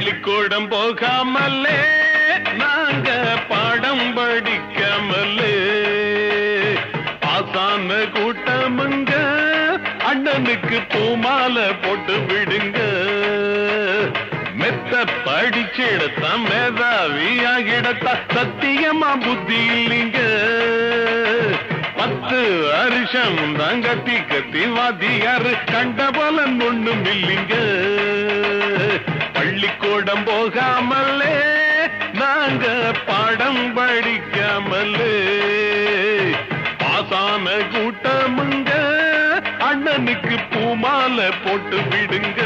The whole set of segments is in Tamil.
பள்ளிக்கூடம் போகாமலே நாங்க பாடம் படிக்காமலே பாசான கூட்டமுங்க அண்ணனுக்கு பூமாலை போட்டு விடுங்க. மெத்த படிச்செடுத்தா மேதாவியாகிடத்தா சத்தியமா புத்தி இல்லைங்க. 10 வருஷம் தான் கத்தி கத்தி வாத்தியாரு கண்ட பலன் ஒண்ணும் இல்லைங்க. பள்ளிக்கூடம் போகாமலே நாங்க பாடம் படிக்காமலே பாசான கூட்டமுங்க அண்ணனுக்கு பூமாலை போட்டு விடுங்க.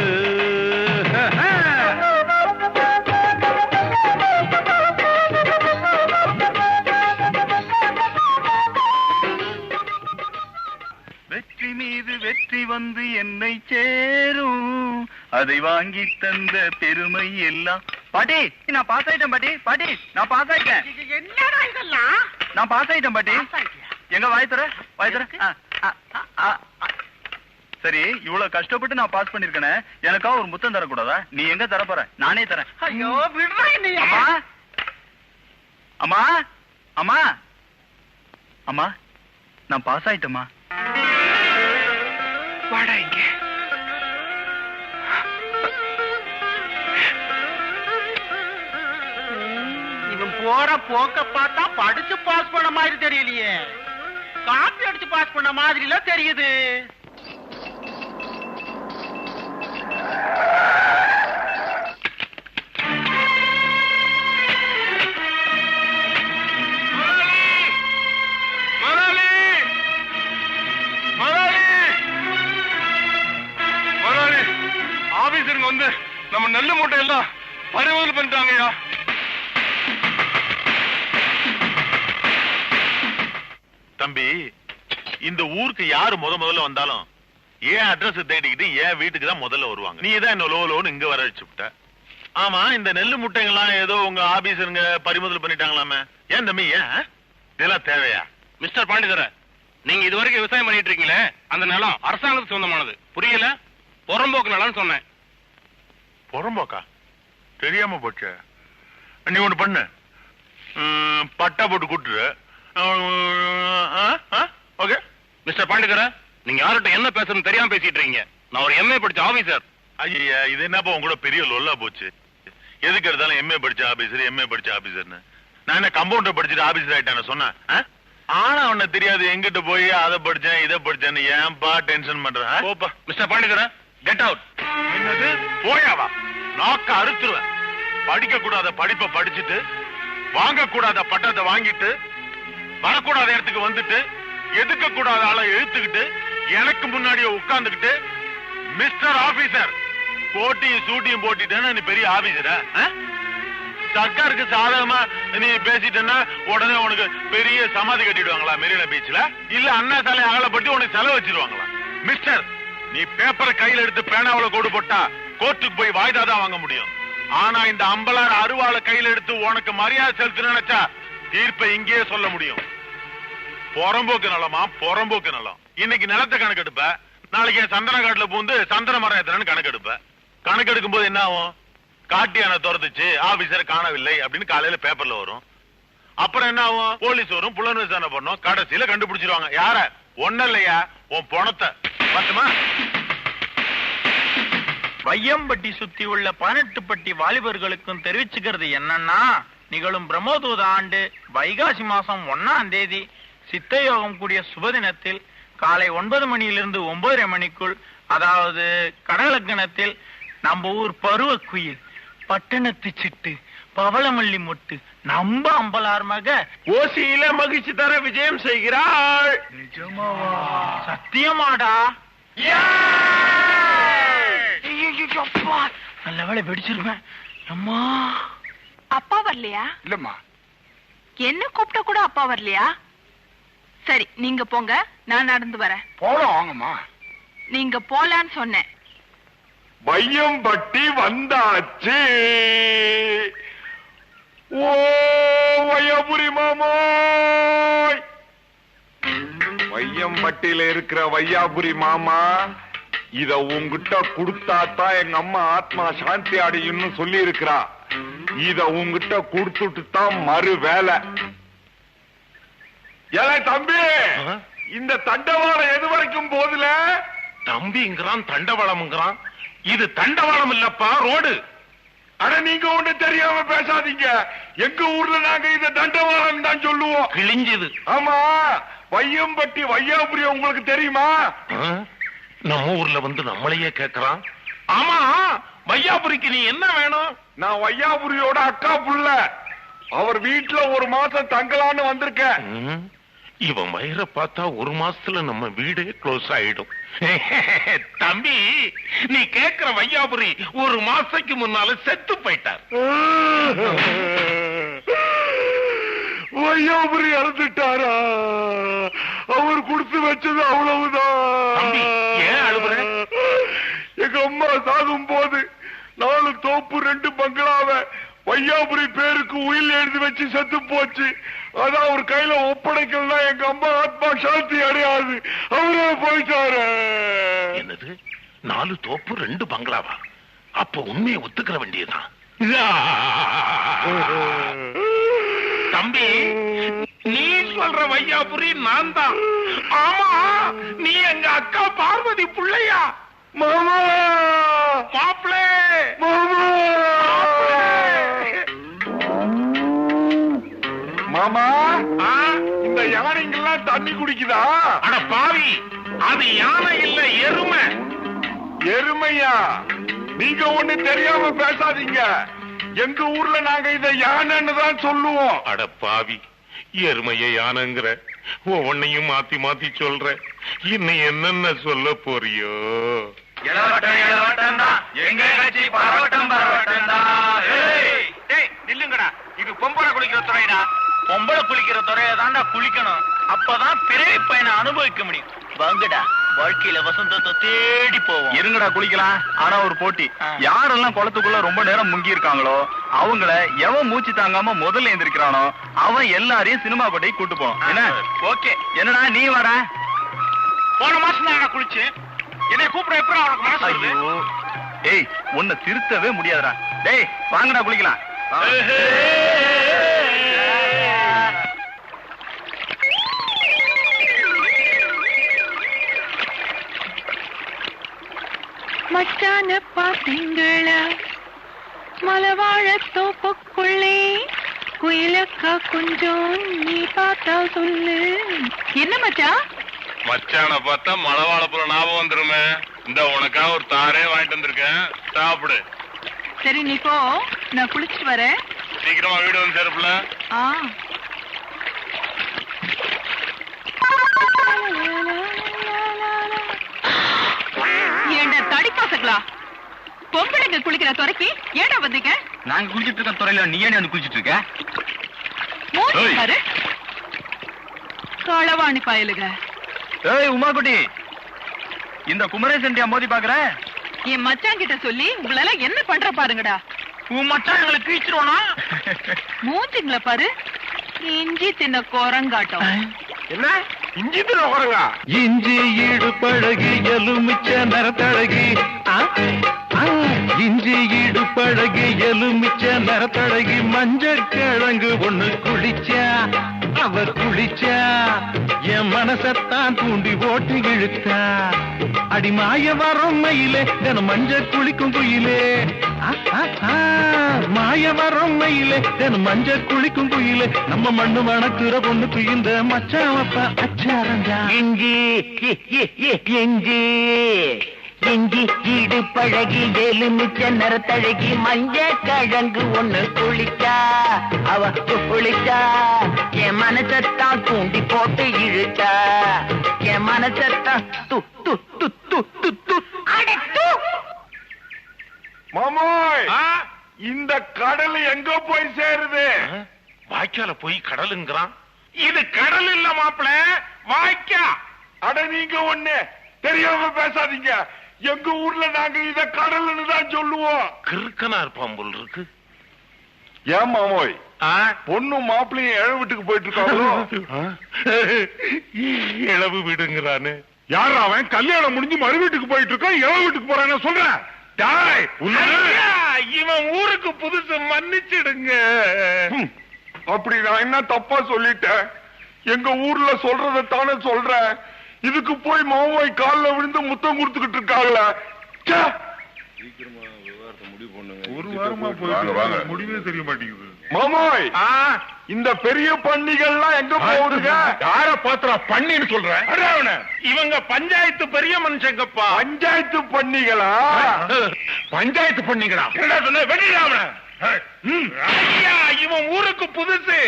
வெற்றி மீது வெற்றி வந்து என்னை சேரும், அதை வாங்கி தந்த பெருமை எல்லாம். பாட்டி நான் பாஸ் ஆயிட்டேன். பாட்டி பாட்டி நான் பாஸ் ஆயிட்டேன். என்னடா இதெல்லாம்? நான் பாஸ் ஆயிட்டேன் பாட்டி. எங்க வாய் தர சரி, இவ்வளவு கஷ்டப்பட்டு நான் பாஸ் பண்ணிருக்கேன், எனக்கா ஒரு முத்தம் தரக்கூடாதா? நீ எங்க தர போற? நானே தரேன். ஐயோ விடுறா நீ. அம்மா அம்மா அம்மா அம்மா நான் பாஸ் ஆயிட்டேம்மா. வாடா இங்க. இவன் போற போக்க பார்த்தா படிச்சு பாஸ் பண்ண மாதிரி தெரியலையே, காப்பி அடிச்சு பாஸ் பண்ண மாதிரில தெரியுது. ஆபீசருங்க வந்து நம்ம நெல்லு மூட்டை எல்லாம் பறிமுதல் பண்ணிட்டாங்கய்யா. தம்பி, இந்த ஊருக்கு யாரு முதல்ல வந்தாலும் ஏன் அட்ரஸ் தேடிக்கிட்டு ஏன் வீட்டுக்கு தான் முதல்ல வருவாங்க. நீ தான் என்ன லோன்னு இங்க வர வச்சு விட்ட. ஆமா, இந்த நெல்லு முட்டைங்கெல்லாம் ஏதோ உங்க ஆபீசருங்க பறிமுதல் பண்ணிட்டாங்களாமே. ஏன் தம்பி, ஏன் இதெல்லாம் தேவையா? மிஸ்டர் பாண்டிதர, நீங்க இதுவரைக்கும் விவசாயம் பண்ணிட்டு இருக்கீங்களே, அந்த நிலம் அரசாங்கத்துக்கு சொந்தமானது. புரியல? புறம்போக்கு நிலம்னு சொன்னேன். புறம்போக்கா? தெரியாம போச்சு. நீ ஒண்ணு பண்ணு, பட்டா போட்டு கூட்டுரு. ஓகே மிஸ்டர் பாண்டிதர, நீங்க யார்கிட்ட என்ன பேசுறதுன்னு தெரியாம பேசிட்டு இருக்கீங்க. நான் ஒரு எம்ஏ படிச்ச ஆபீசர். ஐயா, இது என்னப்பா உங்களோட பெரிய லொல்லா போச்சு? எதுக்கு எடுத்தாலும் எம்ஏ படிச்ச ஆபீசர் எம்ஏ படிச்ச ஆபீசர்னு. நான் என்ன கம்பவுண்டர் படிச்சுட்டு ஆபீசர் ஆயிட்டேன் சொன்னேன்? ஆனா உன்ன தெரியாது எங்கிட்ட போய் அதை படிச்சேன் இதை படிச்சேன்னு ஏன்பா டென்ஷன் பண்றேன்? போப்பா. மிஸ்டர் பாண்டிதர, கெட் அவுட். என்னது போயாவா? நாக்க அறுத்துருவேன். படிக்க கூடாத படிப்பை படிச்சுட்டு வாங்க கூடாத பட்டத்தை வாங்கிட்டு வரக்கூடாத இடத்துக்கு வந்துட்டு எதுக்க கூடாத ஆளை எழுத்துக்கிட்டு எனக்கு முன்னாடியே உட்கார்ந்துகிட்டு மிஸ்டர் ஆபீசர் போட்டியும் சூட்டியும் போட்டிட்டேன்னா நீ பெரிய ஆபீசரா? சர்க்காருக்கு சாதகமா நீ பேசிட்டேன்னா உடனே உனக்கு பெரிய சமாதி கட்டிடுவாங்களா மெரினா பீச்ல? இல்ல அண்ணா சாலை அகலப்பட்டு உனக்கு செலவு வச்சிருவாங்களா? மிஸ்டர், நீ பேப்பரை கையில எடுத்து பேனாவுல கோடு போட்டா கோர்ட்டுக்கு போய் வாய்தா தான் வாங்க முடியும். ஆனா இந்த அம்பலார் அருவாளை கையில எடுத்து உனக்கு மரியாதை செலுத்த நினைச்சா தீர்ப்பை இங்கேயே சொல்ல முடியும். புறம்போக்கு நிலமா? புறம்போக்கு நிலம். இன்னைக்கு நிலத்தை கணக்கெடுப்ப, நாளைக்கு சந்தன காட்டுல பூந்து சந்தன மரம் எத்தனைன்னு கணக்கெடுப்ப. கணக்கெடுக்கும் போது என்ன ஆகும்? காட்டியான துரத்துச்சு, ஆபீசர் காணவில்லை அப்படின்னு காலையில பேப்பர்ல வரும். அப்புறம் என்ன ஆகும்? போலீஸ் வரும், புலன் விசாரணை பண்ணும், கடைசியில கண்டுபிடிச்சிருவாங்க. யார? ஒன்னும் இல்லையா, உன் பணத்தை. பத்துமா? வையம்பட்டி சுத்தி உள்ள 18 பட்டி வாலிபர்களுக்கும் தெரிவிச்சுக்கிறது என்னன்னா, நிகழும் பிரம்மோதூத ஆண்டு வைகாசி மாசம் 1ஆம் தேதி சித்தயோகம் கூடிய சுபதினத்தில் காலை 9 மணியிலிருந்து 9:30 மணிக்குள், அதாவது கடகலக்கணத்தில் நம்ம ஊர் பருவ குயில், பட்டணத்து சிட்டு, பவளமல்லி மொட்டு, நம்ம அம்பலார் மக ஓசியில மகிழ்ச்சி தர விஜயம் செய்கிறாள். நிஜமாவா? சத்தியமாடா? நல்ல வேலை வெடிச்சிருவேன். அம்மா, அப்பா வரலையா? இல்லம்மா. என்ன கூப்பிட்ட கூட அப்பா வரலையா? சரி, நீங்க போங்க, நான் நடந்து வரேன். போலாம் வாங்கம்மா. நீங்க போலான்னு சொன்னேன். வையம்பட்டி வந்தாச்சு. ஓ வையபுரி மாமாய். வையம்பட்டியில இருக்கிற வையாபுரி மாமா இத உங்ககிட்ட கொடுத்தாத்தான் எங்க அம்மா ஆத்மா சாந்தி அடையும்னு சொல்லி இருக்கிறா. இத உங்ககிட்ட கொடுத்துட்டு தான் மறு வேலை. ஏலே தம்பி, இந்த தண்டவாளம் எது வரைக்கும் போதுல? தம்பிங்கிறான், தண்டவாளம்ங்கிறான். இது தண்டவாளம் இல்லப்பா, ரோடு. அட நீங்க ஒண்ணு தெரியாம பேசாதீங்க. எங்க ஊர்ல நாங்க இத தண்டவாளம் தான் சொல்லுவோம். கிழிஞ்சது. ஆமா, வையம்பட்டி வையாபுரி உங்களுக்கு தெரியுமா? நம்ம ஊர்ல வந்து நம்மளையே கேக்குறான். ஆமா, வையாபுரிக்கு நீ என்ன வேணும்? நான் வையாபுரியோட அக்கா புள்ள. அவர் வீட்டுல ஒரு மாசம் தங்கலான்னு வந்திருக்கேன். இவன் வயிற பார்த்தா ஒரு மாசத்துல நம்ம வீடே க்ளோஸ் ஆயிடும். தம்பி, நீ கேக்குற வையாபுரி ஒரு மாசத்துக்கு முன்னால செத்து போயிட்டார். வையாபுரி இறந்துட்டாரா? அவர் கொடுத்து வச்சது அவ்வளவுதான். தம்பி, ஏன் அழுகுற? எங்க அம்மா சாகும் போது 4 தோப்பு 2 பங்களாவை வையாபுரி பேருக்கு உயில் எழுதி வச்சு செத்து போச்சு. அதான் அவர் கையில ஒப்படைக்கலன்னா எங்க அம்மா ஆத்மா சாந்தி அடையாது. அவரே போயிட்டாரு. என்னது, 4 தோப்பு 2 பங்களாவா? அப்ப உண்மையை ஒத்துக்கிற வேண்டியதுதான். தம்பி, நீ சொல்ற வையாபுரி நான் தான். ஆமா, நீ எங்க அக்கா பார்வதி புள்ளையா? மாமா, மாப்பிளே, மாமா, மாமா, இந்த யானைங்கெல்லாம் தண்ணி குடிக்குதா? அட பாவி, அது யானை இல்ல, எருமை. எருமையா? நீங்க ஒண்ணு தெரியாம பேசாதீங்க. எங்க ஊர்ல நாங்க இத யானைன்னு தான் சொல்லுவோம். அட பாவி, எருமைய யானைங்கிற, ஒன்னையும் மாத்தி மாத்தி சொல்ற. இன்னும் என்னென்ன சொல்ல போறியோ? நில்லுங்கடா, இது பொம்பளை குளிக்கிற துறைடா. பொம்பளை குளிக்கிற துறையை தாண்டா குளிக்கணும். அப்பதான் பிறவி பயனை அனுபவிக்க முடியும். வாங்கடா, வாழ்க்கையில வசந்தத்தை தேடி போவோம். இருங்கடா குளிக்கலாம். ஆனா ஒரு போட்டி. யாரெல்லாம் குளத்துக்குள்ள ரொம்ப நேரம் முங்கி இருக்காங்களோ அவங்கள எவன் மூச்சு தாங்காம முதல்ல எந்திரிக்கிறானோ அவன் எல்லாரையும் சினிமா கொட்டை கூட்டு போனோம். என்ன? ஓகே. என்னடா நீ வர? போன மாசம் தான் குளிச்சு என்னை கூப்பிட எப்ப அவனுக்கு மனசு வருது? ஏய், உன்னை திருத்தவே முடியாதுடா. டேய் வாங்கடா குளிக்கலாம். மச்சான பாத்தீங்களா மலவாழ தோப்புக்குள்ளே குயிலக்கா கொஞ்சம் நீ பார்த்தா சொல்லு. என்ன மச்சான்? மச்சான பார்த்தா மலவாழப்புறம் ஞாபகம் வந்துருமே. இந்த உனக்காக ஒரு தாரே வாங்கிட்டு வந்திருக்கேன், சாப்பிடு. சரி நீ போ, நான் குளிச்சுட்டு வரேன். சீக்கிரமா வீடு வந்து சேருப்புல. ஏண்டா தடிப்பாசங்களா, பொம்பளைங்க குளிக்கிற துறைக்கு ஏடா வந்தீங்க? நாங்க குளிச்சிட்டு இருக்க துறையில நீ ஏன் வந்து குளிச்சிட்டு இருக்க? மூஞ்சி பாரு, களவாணி பயலுங்க. ஏய் உமாக்குட்டி, இந்த குமரேசன்டியா மோதி பாக்குற? என் மச்சான் கிட்ட சொல்லி உங்களால என்ன பண்ற பாருங்கடா. உன் மச்சான் எங்களை கீச்சிருவானா? மூஞ்சிங்கள பாரு, இஞ்சி தின்ன குரங்காட்டம். என்ன இஞ்சி தின குரங்கா? இஞ்சி ஈடு பழகி எலுமிச்ச நரத்தழகி, இஞ்சி ஈடு பழகி எலுமிச்ச நரத்தழகி, மஞ்சக்கிழங்கு ஒண்ணு குளிச்சா, அவ குளிச்சா என் மனசத்தான் தூண்டி ஓட்டு இழுத்தா. அடிமாய வரும் மயிலே தினம் மஞ்ச குளிக்கும் குயிலே, மாய வரும் மயிலே தினம் மஞ்ச குளிக்கும் குயிலே, நம்ம மண்ணு வணக்குற பொண்ணுக்கு இந்த மச்சாவப்பா அச்சாரஞ்சா. இஞ்சி இஞ்சி இஞ்சி ஈடு பழகி எலுமிச்ச நரத்தழகி, மஞ்ச கிழங்கு ஒண்ணு குளிச்சா, அவ குளிச்சா என் மனசத்தான் தூண்டி போட்டு இழுத்தா. என் மனசத்தான் து து து து து து அடத்து. மாமோய், இந்த கடல் எங்க போய் சேருது? வாய்க்கால போய் கடலுங்கிறான். இது கடல் இல்ல மாப்பிள, வாய்க்கா. அட நீங்க ஒண்ணு தெரியாம பேசாதீங்க. எங்க ஊர்ல நாங்க இத கடல்னு தான் சொல்லுவோம். கிறுக்கனா இருப்பான் போல் இருக்கு. ஏன் மாமோய், பொண்ணும் மாப்பிள்ளையும் இழவு வீட்டுக்கு போயிட்டு இருக்காங்களோ? இழவு வீடுங்கிறானு. யார் அவன்? கல்யாணம் முடிஞ்சு மறு வீட்டுக்கு போயிட்டு இருக்கான், எவன் வீட்டுக்கு போறான்னு சொல்றேன். இவன் ஊருக்கு புதுசு, மன்னிச்சிடுங்க. அப்படி நான் என்ன தப்பா சொல்லிட்டேன்? எங்க ஊர்ல சொல்றத தானே சொல்றேன். இதுக்கு போய் மாமாய் கால்ல விழுந்து முத்தம் கொடுத்துக்கிட்டு இருக்காங்கல்ல. ஒரு வாரமா போய் முடிவே தெரிய மாட்டேங்குது. மாமாய், இந்த பெரிய பண்டிகைலாம் எங்க போகுதுங்க? யார பாத்திரா பண்ணின்னு சொல்றேன்? இவங்க பஞ்சாயத்து பெரிய மனுஷங்கப்பா. பஞ்சாயத்து பண்ணிகளா? பஞ்சாயத்து பண்ணிங்களா? என்ன சொன்ன? வெட்டிடாம. ஐயா, இவன் ஊருக்கு புதுசு,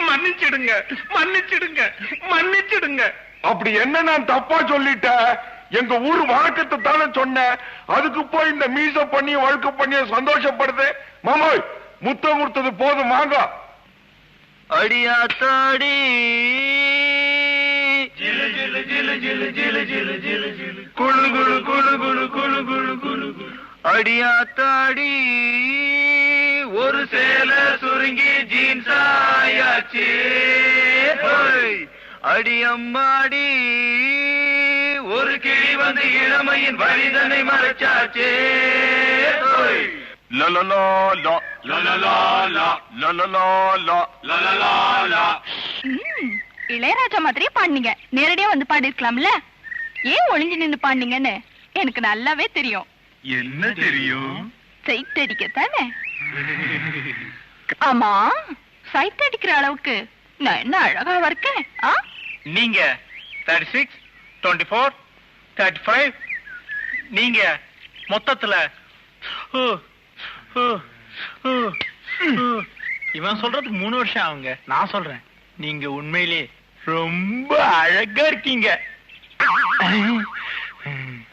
மன்னிச்சிடுங்க, மன்னிச்சிடுங்க, மன்னிச்சிடுங்க. அப்படி என்ன நான் தப்பா சொல்லிட்டேன்? எங்க ஊர் வழக்கத்தை தானே சொன்னேன். அதுக்கு போய் இந்த மீச பண்ணி வழக்கு பண்ணி சந்தோஷப்படுது. மாமாய், முத்தம் கொடுத்தது போதும், வாங்க. அடியாத்தாடி குழு குழு குழு குழு குழு குழு குழு அடியாத்தாடி ஒரு சேல சுருங்கி ஜீன்ஸ் ஆயாச்சு. அடியம்மாடி ஒரு கிளி வந்து இளமையின் வழிதனை மறைச்சாச்சே. இளையராஜா மாதிரியே பாடுனீங்க. நேரடியா வந்து பாடிருக்கலாம்ல. ஏன் ஒளிஞ்சு நின்று பாடுனீங்கன்னு எனக்கு நல்லாவே தெரியும். என்ன தெரியும்? சைட் அடிக்கத்தானே? ஆமா, சைட் அடிக்கிற அளவுக்கு நான் என்ன அழகாவா இருக்கேன்? நீங்க 36, 24, 35. நீங்க மொத்தத்துல இவன் சொல்றதுக்கு 3 வருஷம் ஆகுங்க. நான் சொல்றேன், நீங்க உண்மையிலே ரொம்ப அழகா இருக்கீங்க.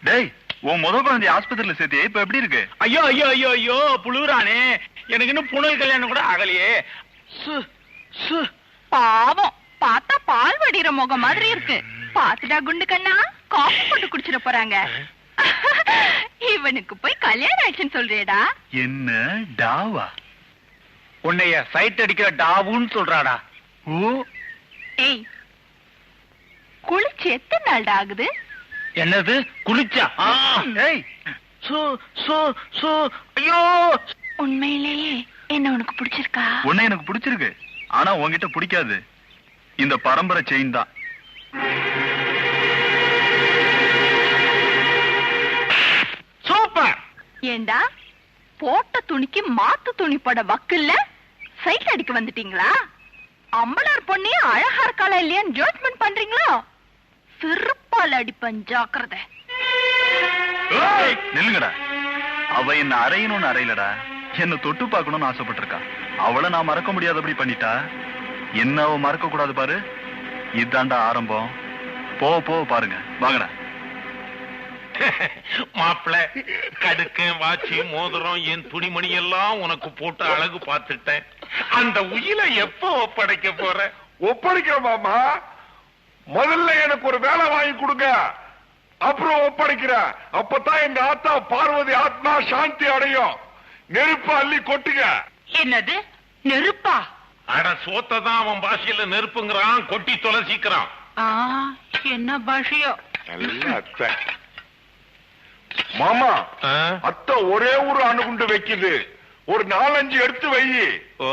டேய், உன் முத குழந்தை ஆஸ்பத்திரியில சேர்த்தியே, இப்ப எப்படி இருக்கு? ஐயோ ஐயோ ஐயோ ஐயோ, புழுறானே. எனக்கு இன்னும் புனல் கல்யாணம் கூட ஆகலையே. பாவம், பார்த்தா பால் வடிகிற முகம் மாதிரி இருக்கு. பாத்துடா குண்டு கண்ணா, காஃபி போட்டு குடிச்சிட போறாங்க. இவனுக்கு போய் கல்யாணம் ஆயிடுச்சுன்னு சொல்றியடா? என்ன டாவா? உன்னைய சைட் அடிக்கிற டாவுன்னு சொல்றாடா. ஓ, ஏய், குளிச்சு எத்தனை நாள் ஆகுது? என்னது குளிச்சா? ஏய், ஐயோ, உண்மையிலேயே என்ன உனக்கு பிடிச்சிருக்கா? உன்னை எனக்கு பிடிச்சிருக்கு, ஆனா உன்கிட்ட பிடிக்காது. இந்த பரம்பரை செயின் தான். சூப்பர். ஏண்டா, போட்ட துணிக்கு மாத்து துணி போட வக்கில்ல சைட் அடிக்க வந்துட்டீங்களா? அம்பளார் பொண்ணே அழகா இருக்காளா இல்லையான்னு ஜட்ஜ்மெண்ட் பண்றீங்களா? சிறுப்பால் அடிப்பன், ஜாக்கிரதை. நில்லுங்கடா. அவ என்ன அறையணும்னு அறையிலடா, என்ன தொட்டு பார்க்கணும்னு ஆசைப்பட்டிருக்கா. அவளை நான் மறக்க முடியாதபடி பண்ணிட்டா. என்ன அவ மறக்க கூடாது பாரு. இதாண்டா ஆரம்பம். போ பாருங்க, வாங்கடா. மாப்பிள்ள, கடுக்கு, வாட்சி, மோதிரம், என் துணிமணி எல்லாம் உனக்கு போட்டு அழகு பார்த்துட்டேன். அந்த உயிரை எப்ப ஒப்படைக்க போற? ஒப்படைக்கிற மாமா, முதல்ல எனக்கு ஒரு வேலை வாங்கி கொடுங்க, அப்புறம் ஒப்படைக்கிற. அப்பதான் எங்க ஆத்தா பார்வதி ஆத்மா சாந்தி அடையும். நெருப்பு அள்ளி கொட்டுங்க. என்னது நெருப்பா? அட, சோத்ததான் அவன் பாஷையில நெருப்புங்கிறான், கொட்டி தொலைசிக்கிறான். என்ன பாஷையோ? மாமா, அத்தை ஒரே ஒரு அணுகுண்டு வைக்குது, ஒரு 4-5 எடுத்து வை. ஓ,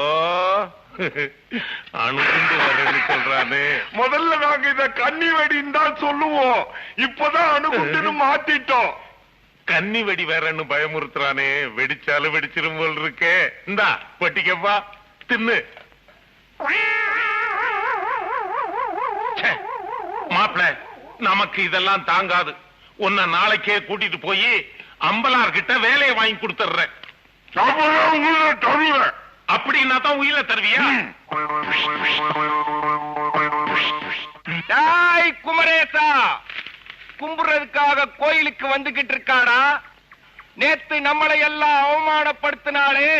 அணுகுண்டு வரேன்னு சொல்றானே. முதல்ல நாங்க இத கன்னி வெடின்னு தான் சொல்லுவோம், இப்பதான் அணுகுண்டுன்னு மாத்திட்டோம். கன்னி வெடி வேறன்னு பயமுறுத்துறானே, வெடிச்சாலும் வெடிச்சிரும் போல் இருக்கே. இந்தா பட்டிக்கப்பா, தின்னு. மாப்பிள்ள, நமக்கு இதெல்லாம் தாங்காது. உன்னை நாளைக்கே கூட்டிட்டு போய் அம்பலார்கிட்ட வேலையை வாங்கி கொடுத்துறேன். அப்படின்னா தான் உயிரை தருவியா? குமரேசா, கும்புறதுக்காக கோயிலுக்கு வந்துகிட்டு இருக்காடா. நேத்து நம்மளை எல்லாம் அவமானப்படுத்தினாலே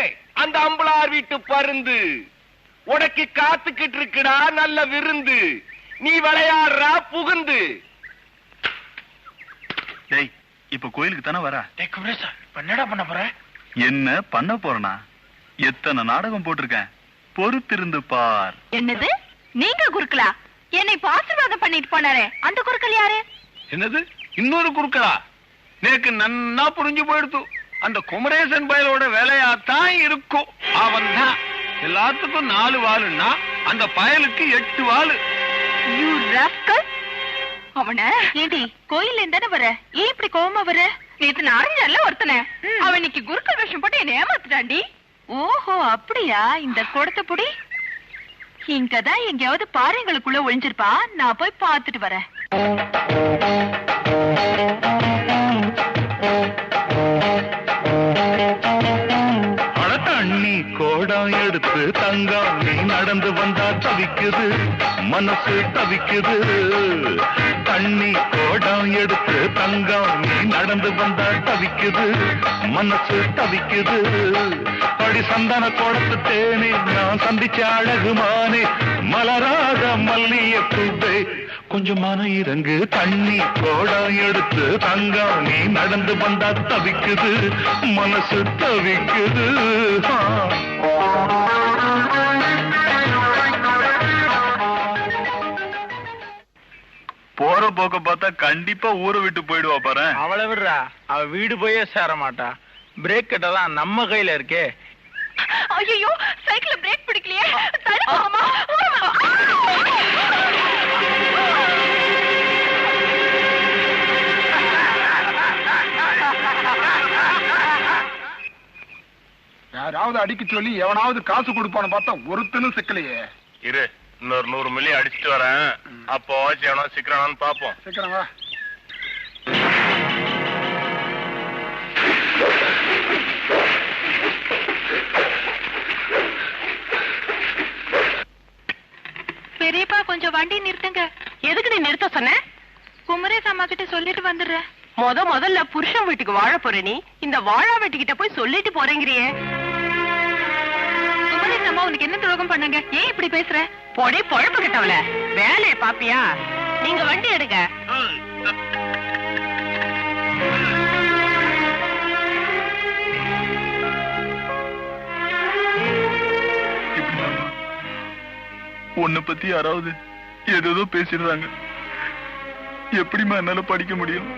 அந்த அம்பலார் வீட்டு பருந்து உனக்கு காத்துக்கிட்டு இருக்குடா, நல்ல விருந்து. நீ விளையாடுறா புகுந்து. டேய், இப்ப கோயிலுக்கு தானே வர? என்னடா பண்ண போற? என்ன பண்ண போறனா? எத்தனை நாடகம் போட்டிருக்கேன், பொறுத்திருந்து பார். என்னது, நீங்க குறுக்கலா? என்னை ஆசீர்வாதம் பண்ணிட்டு போனாரே, அந்த குறுக்கல் யாரு? என்னது இன்னொரு குறுக்களா? நேக்கு நன்னா புரிஞ்சு போயிடுத்து. அந்த குமரேசன் பயலோட வேலையாத்தான் இருக்கும். அவன் தான் எல்லாத்துக்கும் 4 வாளுன்னா அந்த பயலுக்கு 8 வாளு. அவன ஏண்டி கோயில்ல இருந்தானே வர, ஏன் இப்படி கோவமா வர? நேத்து நாரஞ்சல்ல ஒருத்தன அவன் இன்னைக்கு குருக்கள் வேஷம் போட்டு என்ன ஏமாத்துட்டாண்டி. ஓஹோ அப்படியா? இந்த குடத்தை புடி. இங்கதான் எங்கேயாவது பாறைங்களுக்குள்ள ஒளிஞ்சிருப்பா. நான் போய் பாத்துட்டு வரேன். தண்ணி கோடம் எடுத்து தங்கம் நீ நடந்து வந்தா தவிக்குது, மனசு தவிக்குது. தண்ணி கோடம் எடுத்து தங்கம் நீ நடந்து வந்தா தவிக்குது, மனசு தவிக்குது. படி சந்தன கோடத்து தேனே நான் சந்திச்ச அழகுமானே, மலராத மல்லிய பூவே கொஞ்சம் மன இறங்கு. தண்ணி கோடம் எடுத்து தங்கம் நீ நடந்து வந்தா தவிக்குது, மனசு தவிக்குது. போற போக்க பார்த்தா கண்டிப்பா ஊரை விட்டு போயிடுவா பாரு. அவளை விடுறா, அவ வீடு போயே சேர மாட்டா. பிரேக் கட்டதான் நம்ம கையில இருக்கே. ஐயோ சைக்கிள்ல பிரேக் பிடிக்கலையே. தடுப்பாமா. யாராவது அடிக்க சொல்லி எவனாவது காசு கொடுப்பான்னு பார்த்தா ஒருத்தனும் சிக்கலையே. இரு, இன்னொரு 100 மில்லி அடிச்சுட்டு வரேன். அப்போ எவனோ சிக்கிறானான்னு பாப்போம். சீக்கிரம் வா. பெரியப்பா கொஞ்சம் வண்டி நிறுத்துங்க. எதுக்கு நீ நிறுத்த சொன்ன? குமரேச அம்மா கிட்ட சொல்லிட்டு வந்துடுற. முதல்ல புருஷன் வீட்டுக்கு வாழ போற நீ இந்த வாழா வீட்டுக்கிட்ட போய் சொல்லிட்டு போறேங்கிறியே. குமரேச அம்மா உனக்கு என்ன துரோகம் பண்ணாங்க? ஏன் இப்படி பேசுற? பொடி பொழப்பு கிட்டவள வேலையை பாப்பியா? நீங்க வண்டி எடுங்க. உன்னை பத்தி யாராவது ஏதோ பேசிடுறாங்க. எப்படிமா என்னால படிக்க முடியும்?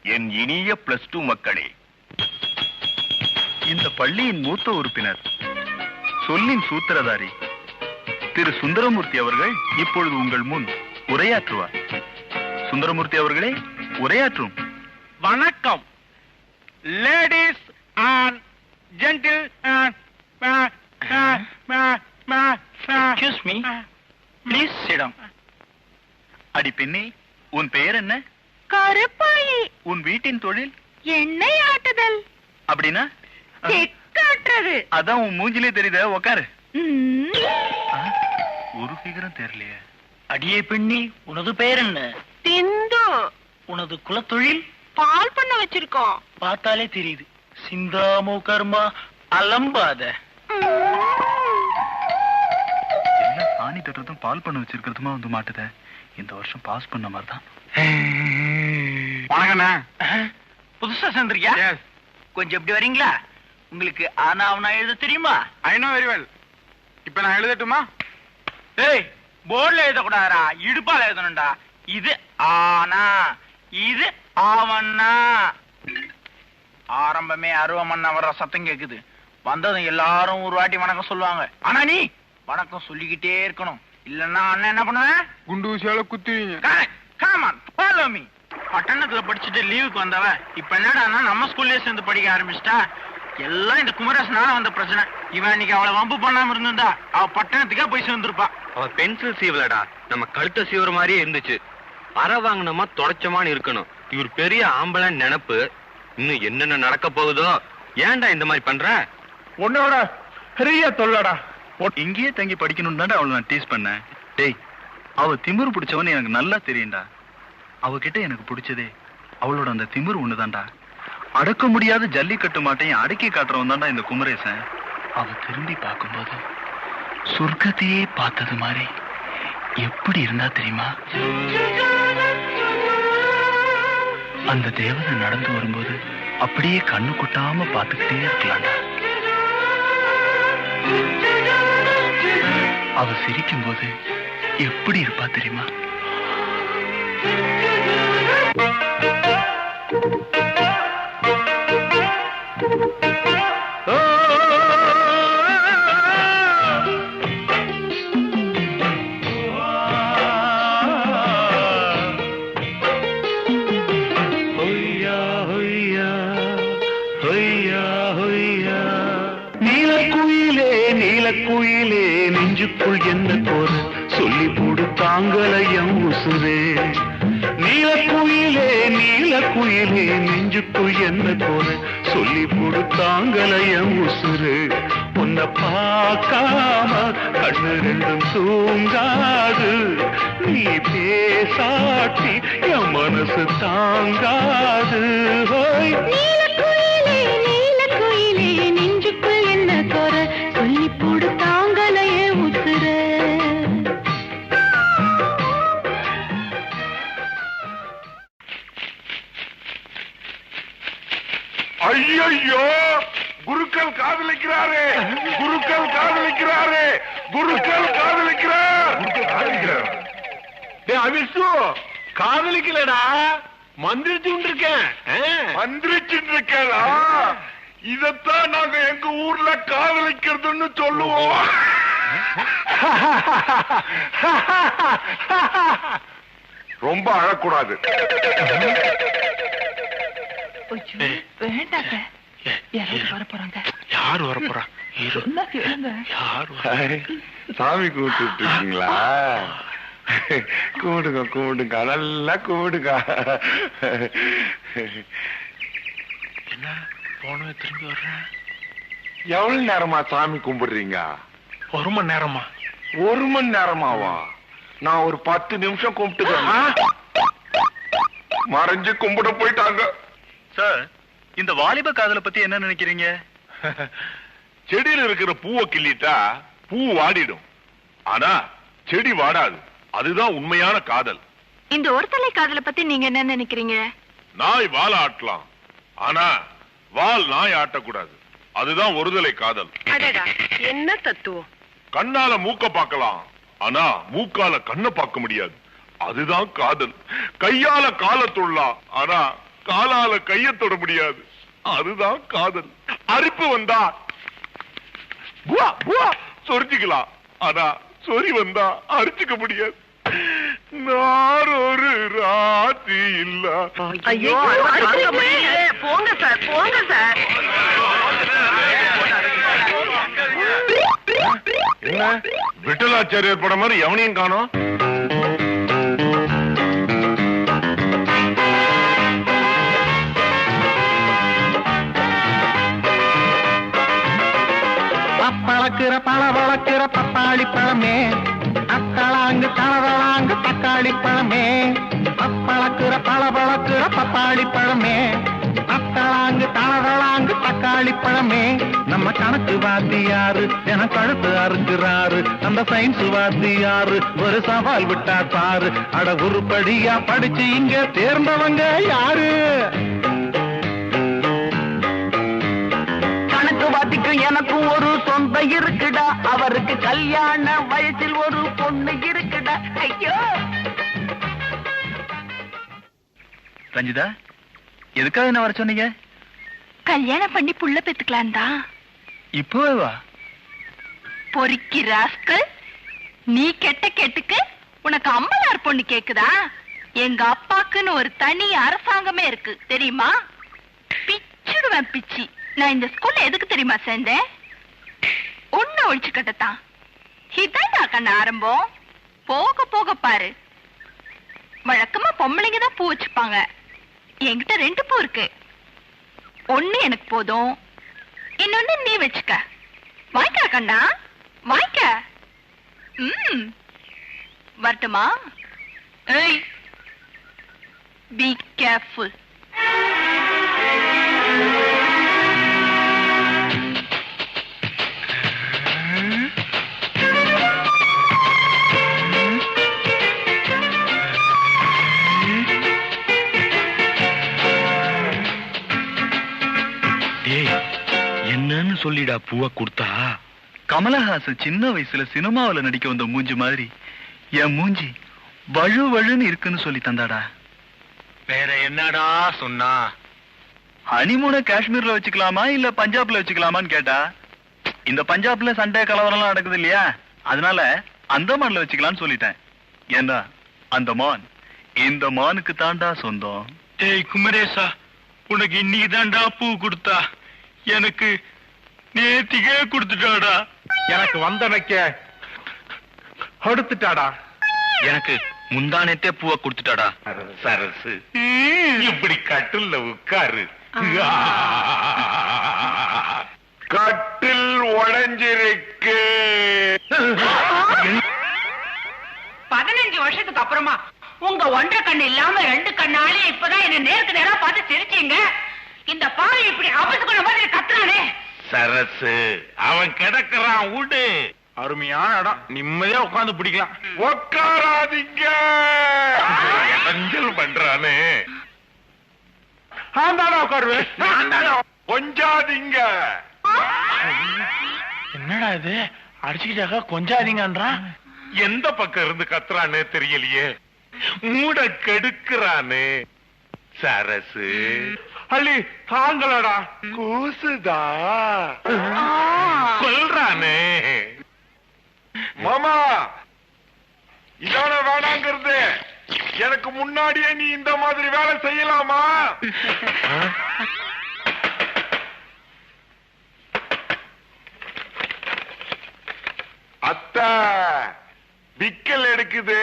என் இனிய +2 மக்களே, இந்த பள்ளியின் மூத்த உறுப்பினர், சொல்லின் சூத்திரதாரி திரு சுந்தரமூர்த்தி அவர்கள் இப்பொழுது உங்கள் முன் உரையாற்றுவார். சுந்தரமூர்த்தி அவர்களே, உரையாற்றும். வணக்கம் ladies and gentle. Excuse me, please sit down. அடி பெண்ணே, உன் பெயர் என்ன? கருப்பாயி. உன் வீட்டின் தொழில்? எண்ணெய் ஆட்டுதல். அப்படின்னா காட்டுறது. அதான் உன் மூஞ்சிலே தெரியுத. உக்காரு. ஒரு ஃபிகரும் தெரியலையே. அடியே பெண்ணி, உனது பெயர் என்ன? சிந்து. உனது குலத்தொழில்? பால் பண்ண வச்சிருக்கோம். பார்த்தாலே தெரியுது. சிந்தாமோ கர்மா அலம்பாத. என்ன சாணி தட்டுறதும் பால் பண்ண வச்சிருக்கிறதுமா வந்து மாட்டுத. இந்த வருஷம் பாஸ் பண்ண மாதிரி தான். வணக்கண்ணா. புதுசா சேர்ந்திருக்கியா? கொஞ்சம் எப்படி வரீங்களா? உங்களுக்கு ஆனா அவனா எழுத தெரியுமா? I know very well. இப்ப நான் எழுதட்டுமா? ஏய், போர்ட்ல எழுதக்கூடாதா, இடுப்பால எழுதணும்டா. இது ஆனா, இது ஆவண்ணா. ஆரம்பமே அருவமண்ணா வர்ற சத்தம் கேக்குது. வந்ததும் எல்லாரும் ஒரு வாட்டி வணக்கம் சொல்லுவாங்க. ஆனா நீ வணக்கம் சொல்லிக்கிட்டே இருக்கணும். இல்லன்னா அண்ணன் என்ன பண்ணுவேன்? குண்டு ஊசியால குத்துவீங்க. Come on follow me. பட்டணத்துல படிச்சுட்டு லீவுக்கு வந்தவ இப்ப என்னடான்னா நம்ம ஸ்கூல்லே சேர்ந்து படிக்க ஆரம்பிச்சிட்டா. எல்லாம் இந்த குமரேசனால வந்த பிரச்சனை. இவன் இன்னைக்கு அவளை வம்பு பண்ணாம இருந்திருந்தா அவ பட்டணத்துக்கே போய் சேர்ந்துருப்பா. அவ பென்சில் சீவலடா, நம்ம கழுத்த சீவர மாதிரியே இருந்துச்சு. அற வாங்கினமா தொடச்சமான்னு இருக்கணும். இவர் பெரிய ஆம்பளை நினைப்பு. இன்னும் என்னென்ன நடக்க போகுதோ. ஏன்டா இந்த மாதிரி பண்ற? உன்னோட பெரிய தொல்லடா. இங்கேயே தங்கி படிக்கணும் தான்டா அவளை நான் டீஸ் பண்ணேன். டேய், அவ திமிரு பிடிச்சவன்னு எனக்கு நல்லா தெரியும்டா. அவகிட்ட எனக்கு பிடிச்சதே அவளோட அந்த திமிரு ஒண்ணுதான்டா. அடக்க முடியாத ஜல்லிக்கட்டு மாட்டையும் அடக்கி காட்டுறவன் தான்டா இந்த குமரேசன். அவ திரும்பி பார்க்கும்போது சொர்க்கத்தையே பார்த்தது மாதிரி எப்படி இருந்தா தெரியுமா? அந்த தேவதை நடந்து வரும்போது அப்படியே கண்ணு கொட்டாம பார்த்துக்கிட்டே இருக்கலாம்டா. அவ சிரிக்கும் போது எப்படி இருப்பா தெரியுமா? நீலக்குயிலே நெஞ்சுக்குள் என்ன போற சொல்லி போடு தாங்கலையம் உசுரே. நீலக்குயிலே நீலக்குயிலே நெஞ்சுக்குள் என்ன போற சொல்லி போடு தாங்கலையம் உசுரே. உன்னை பார்க்காம கண்ணு ரெண்டும் தூங்காது, நீ பேசாட்டி என் மனசு தாங்காது. நீலக்குயிலே நீலக்குயிலே நெஞ்சுக்குள் என்ன போற சொல்லி போடு தாங்கலையே உசுரே. ஐயோ, குருக்கள் காதலிக்கிறாரே, குருக்கள் காதலிக்கிறாரே, குருக்கள் காதலிக்கிறார். அவிசு காதலிக்கலடா, மந்திரிச்சுட்டு இருக்கேன். மந்திரிச்சுட்டு இருக்கா? இதத்தான் நாங்க எங்க ஊர்ல காதலிக்கிறதுன்னு சொல்லுவோம். ரொம்ப அழக்கூடாது. வேண்டாங்க, யாராவது வர போறாங்க. யாரு வர போறா? சாமி கும்பிட்டு இருக்கீங்களா? கும்பிடுங்க கும்பிடுங்க, நல்லா கும்பிடுங்க. என்ன போன திரும்பி வர்றேன்? எவ்வளவு நேரமா சாமி கும்பிடுறீங்க? 1 மணி நேரமா? 1 மணி நேரமாவா? நான் ஒரு 10 நிமிஷம் கும்பிட்டுக்கிறேன். மறைஞ்சு கும்பிட போயிட்டாங்க. சார், இந்த வாலிப காதலை பத்தி என்ன நினைக்கிறீங்க? செடியில இருக்கிற பூவை கிள்ளிட்டா பூ வாடிடும், ஆனா செடி வாடாது. அதுதான் உண்மையான காதல். இந்த ஒருதலை காதலை பத்தி நீங்க என்ன நினைக்கிறீங்க? நாய் வால் ஆட்டலாம், ஆனா வால் நாய் ஆட்டக்கூடாது. அதுதான் ஒருதலை காதல். என்ன தத்துவம்? கண்ணால மூக்க பார்க்கலாம், ஆனா மூக்கால கண்ணை பார்க்க முடியாது. அதுதான் காதல். கையால கால தொடலாம், ஆனா காலால கைய தொட முடியாது. அதுதான் காதல். அரிப்பு வந்தா சொரிச்சுக்கலாம், ஆனா சொறி வந்தா அரிச்சுக்க முடியாது. நான் ஒரு ராத்தி இல்ல. போங்க சார், போங்க சார். என்ன விட்டலாச்சாரியர் படம் மாதிரி எவனையும் காணோம்? பழக்கிற பழ வளர்க்கிற பப்பாளி பழமே, அத்தளாங்கு தளதளாங்கு தக்காளி பழமே. பழக்கிற பழ வளர்க்கிற பப்பாளி பழமே, அத்தளாங்கு தளதளாங்கு தக்காளி பழமே. நம்ம கணக்கு வாத்தியாரு என கழுத்து அறுக்கிறாரு, அந்த சயின்ஸ் வாத்தியாரு ஒரு சவால் விட்டா பாரு. அட உருப்படியா படிச்சு இங்க தேர்ந்தவங்க யாரு? கணக்குவாதிக்கு எனக்கும் ஒரு சொந்த இருக்குடா, அவருக்கு கல்யாண வயசில் ஒரு பொண்ணு இருக்குடா. ஐயோ ரஞ்சிதா, எதுக்காக என்ன வர சொன்னீங்க? கல்யாணம் பண்ணி புள்ள பெத்துக்கலாம் தான். இப்பவே வா? பொறுக்கி ராஸ்கல், நீ கெட்ட கெட்டுக்கு உனக்கு அம்மனார் பொண்ணு கேக்குதா? எங்க அப்பாக்குன்னு ஒரு தனி அரசாங்கமே இருக்கு தெரியுமா? பிச்சுடுவேன் பிச்சி. நான் இந்த ஸ்கூல்ல எதுக்கு தெரியுமா சேர்ந்தேன்? ஒண்ணு ஒழிச்சு கட்டத்தான். இதான் கண்ண ஆரம்பம். போக போக பாரு. வழக்கமா பொம்பளைங்க தான் பூ வச்சுப்பாங்க. என்கிட்ட 2 பூ இருக்கு. ஒண்ணு எனக்கு போதும், இன்னொன்னு நீ வச்சுக்க. வாய்க்கா கண்ணா, வாய்க்க. வரட்டுமா? ஏய், பி கேர்ஃபுல். சொல்லிடா பூவை கொடுத்தா? கமலஹாசன் சின்ன வயசுல சினிமாவில நடிக்க வந்த மூஞ்சி மாதிரி என் மூஞ்சி வழு வழுன்னு இருக்குன்னு சொல்லி தந்தாடா. வேற என்னடா சொன்னா? ஹனிமூனை காஷ்மீர்ல வச்சுக்கலாமா இல்ல பஞ்சாப்ல வச்சுக்கலாமான்னு கேட்டா, இந்த பஞ்சாப்ல சண்டை கலவரம்லாம் நடக்குது இல்லையா, அதனால அந்தமான்ல வச்சுக்கலாம்னு சொல்லிட்டேன். ஏண்டா அந்தமான் இந்த மானுக்கு தாண்டா சொந்தம். ஏய் குமரேசா, உனக்கு இன்னைக்கு தாண்டா பூ கொடுத்தா, எனக்கு நேத்திக்கே கொடுத்துட்டாடா. எனக்கு வந்தனைக்க கொடுத்துட்டாடா. எனக்கு முந்தானத்தே பூவை கொடுத்துட்டாடா. சரசு, இப்படி கட்டில்ல உட்காரு. கட்டில் உடைஞ்சிருக்கு. 15 வருஷத்துக்கு அப்புறமா உங்க ஒன்றரை கண்ணு இல்லாம 2 கண்ணாலே இப்பதான் என்ன நேருக்கு நேரா பார்த்து சிரிச்சீங்க. இந்த பாவை இப்படி ஆபத்துக்குள்ள மாதிரி கத்துறானே. சரசு, அவன் கிடக்குறான், விடு. அருமையான இடம், நிம்மதியா உட்கார்ந்து பிடிக்கலாம். உட்காராதீங்க, இடைஞ்சல் பண்றானே. உட்காருவேன். கொஞ்சாதீங்க. என்னடா இது, அடிச்சுக்கிட்டாக்கா கொஞ்சாதீங்கன்றான். எந்த பக்கம் இருந்து கத்துறானே தெரியலையே. மூட கெடுக்கிறானே. சரசு, அள்ளி தாங்களடா, கூசுதா சொல்றானே. மாமா, இதான வேணாங்கிறது. எனக்கு முன்னாடியே நீ இந்த மாதிரி வேலை செய்யலாமா? அத்தை, விக்கல் எடுக்குது,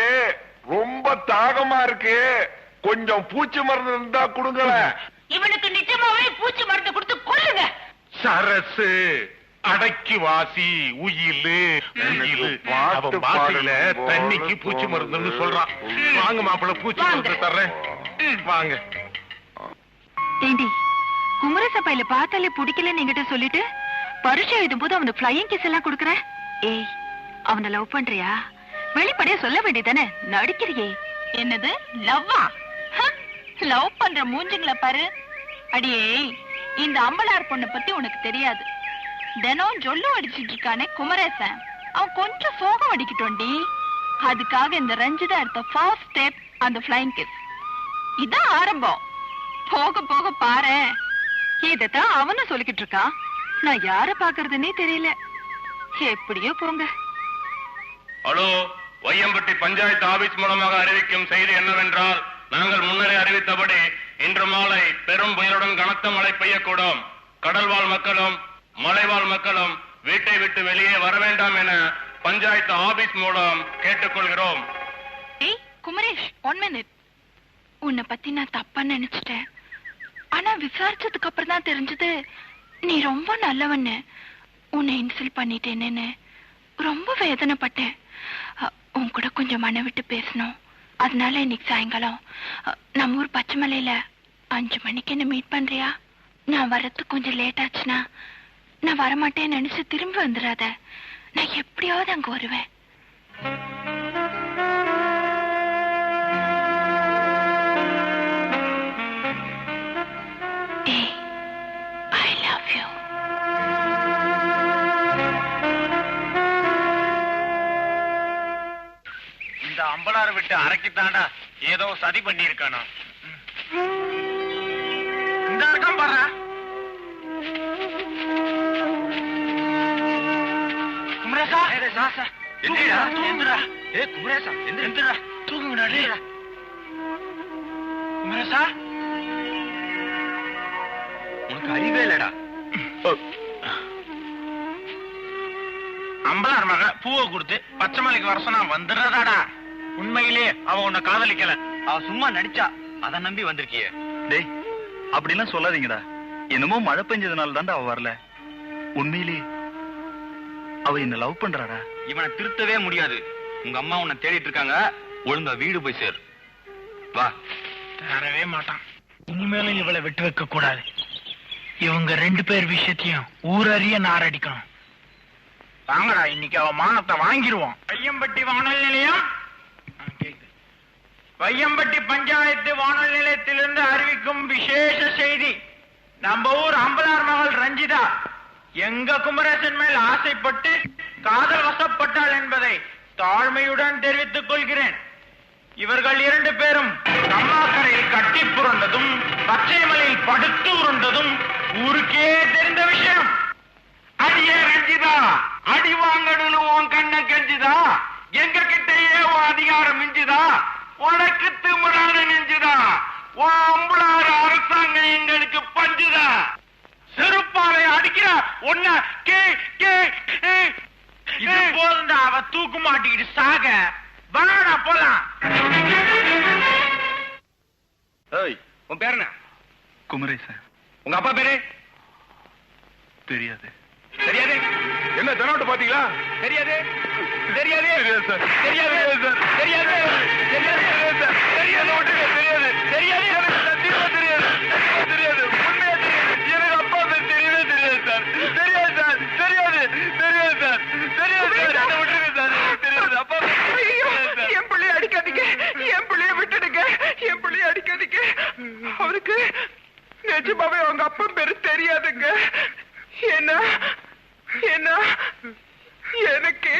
ரொம்ப தாகமா இருக்கு, கொஞ்சம் பூச்சி மருந்து இருந்தா கொடுங்களேன். இவனுக்கு நிஜமாவே பூச்சி மருந்து கொடுத்து கொல்லுங்க. சரசு, அடக்கி வாசி உயிலு உயிலு. அவன் பாட்டில தண்ணிக்கு பூச்சி மருந்துன்னு சொல்றான். வாங்க மாப்பிள்ள, பூச்சி மருந்து தர்றேன், வாங்க. ஏண்டி, குமரச பையில பார்த்தாலே பிடிக்கலன்னு என்கிட்ட சொல்லிட்டு பரீட்சை எழுதும் போது அவனுக்கு ஃபிளையிங் கிஸ் எல்லாம் கொடுக்குற. ஏய், அவனை லவ் பண்றியா? வெளிப்படையா சொல்ல வேண்டியதானே, நடிக்கிறியே. என்னது லவ்வா? லவ் பண்ற மூஞ்சிங்களை பாரு. அடியே, இந்த அம்பலார் பொண்ணை பத்தி உனக்கு தெரியாது. தினம் ஜொல்லு அடிச்சிட்டு இருக்கானே குமரேசன், அவன் கொஞ்சம் சோகம் அடிக்கட்டோண்டி. அதுக்காக இந்த ரஞ்சிதா எடுத்த ஃபர்ஸ்ட் ஸ்டெப் அந்த ஃபிளைங் கிஸ். இதான் ஆரம்பம். போக போக பாரு. இதத்தான் அவனும் சொல்லிக்கிட்டு இருக்கான். நான் யார பாக்குறதுன்னே தெரியல. எப்படியோ போங்க. ஹலோ, வையம்பட்டி பஞ்சாயத்து ஆபீஸ் மூலமாக அறிவிக்கும் செய்தி என்னவென்றால், நாங்கள் முன்னரே அறிவித்தபடி இன்று மாலை பெரும் புயலுடன் கனத்த மழை பெய்யக்கூடும். கடல்வாழ் மக்களும் மலைவாழ் மக்களும் வீட்டை விட்டு வெளியே வர வேண்டாம் என பஞ்சாயத்து ஆபீஸ் மூலம் கேட்டுக்கொள்கிறோம். ஏய் குமரேஷ், 1 minute. உன்னை பத்தி நான் தப்பா நினைச்சிட்டேன். ஆனா விசாரிச்சதுக்கு அப்புறம் தான் தெரிஞ்சது நீ ரொம்ப நல்லவன்னு. உன்னை இன்சல்ட் பண்ணிட்டேன்னு ரொம்ப வேதனைப்பட்டேன். உன் கூட கொஞ்சம் மன விட்டு பேசணும். அதனால இன்னைக்கு சாயங்காலம் நம்ம ஊர் பச்சைமலையில 5 மணிக்கு என்ன மீட் பண்றியா? நான் வர்றதுக்கு கொஞ்சம் லேட் ஆச்சுன்னா நான் வரமாட்டேன்னு நினைச்சு திரும்பி வந்துடாத. நான் எப்படியாவது அங்க வருவேன். I love you. இந்த அம்பலார் விட்டு அரைக்கிட்டாண்டா ஏதோ சதி பண்ணி இருக்கானா? இந்த இருக்கான் பாரு. குமரேசா, எந்திரா, எந்திரா. ஏ குமரேசா, எந்திரா, தூங்குடா டேய். குமரேசா, உனக்கு அறிவே இல்லடா. அம்பலார் மக பூவை கொடுத்து பச்சைமலைக்கு வர சொன்னா வந்துடுறதாடா. உண்மையிலே அவ உன்னை காதலிக்கல. அவ சும்மா நடிச்சா, அத நம்பி வந்திருக்கிய. டேய், அப்படிலாம் சொல்லாதீங்கடா. என்னமோ மழை பெஞ்சதுனால தான்டா அவ வரல. உண்மையிலே அவ என்ன லவ் பண்றாடா. இவனை திருத்தவே முடியாது. உங்க அம்மா உன்னை தேடிட்டு இருக்காங்க. ஒழுங்கா வீடு போய் சேர். வா. தரவே மாட்டான். இனிமேலும் இவளை விட்டு வைக்க கூடாது. இவங்க 2 பேர் விஷயத்தையும் ஊரறிய நாரடிக்கணும். வாங்கடா, இன்னைக்கு அவ மானத்தை வாங்கிடுவோம். வையம்பட்டி வானொலி நிலையம், வையம்பட்டி பஞ்சாயத்து வானொலி நிலையத்திலிருந்து அறிவிக்கும் விசேஷ செய்தி. நம்ம ஊர் அம்பலார் மகள் ரஞ்சிதா எங்க குமரேசன் மேல் ஆசைப்பட்டு காதல் வசப்பட்டாள் என்பதை தாழ்மையுடன் தெரிவித்துக் கொள்கிறேன். இவர்கள் 2 பேரும் கம்மாக்கரையில் கட்டி புரண்டதும் பச்சைமலையில் படுத்து உருண்டதும் ஊருக்கே தெரிந்த விஷயம். அடியே ரஞ்சிதா, அடி வாங்கணும்னு உன் கண்ண கெஞ்சுதா? எங்க கிட்டயே உன் அதிகாரம் மிஞ்சுதா? உனக்கு திமுறான நெஞ்சுதா? உன் அம்புளார அரசாங்கம் எங்களுக்கு பஞ்சுதா? செருப்பாலை அடிக்கிற ஒன்ன கே கே இது போதுண்டா, அவ தூக்கு மாட்டிக்கிட்டு சாக. வாடா போலாம். உன் பேர் என்ன? குமரேசன். உங்க அப்பா பேரு? தெரியாது. தெரியாது? என்ன தெனோட்டு பாத்தீங்களா? தெரியாது தெரியாது தெரியாது தெரியாது தெரியாது தெரியாது தெரியாது தெரியாது எனக்கு சத்தியமா தெரியாது தெரியாது உண்மையா தெரியாது. எனக்கு அப்பா பேர் தெரியவே தெரியாது சார். தெரியாது சார். தெரியாது தெரியாது சார். தெரியாது சார். விட்டுருங்க சார். தெரியாது அப்பா. என் பிள்ளைய அடிக்காதீங்க. என் பிள்ளைய விட்டுடுங்க. என் பிள்ளைய அடிக்காதீங்க. அவருக்கு நிஜமாவே அவங்க அப்பா பேரு தெரியாதுங்க. என்ன என்ன எனக்கு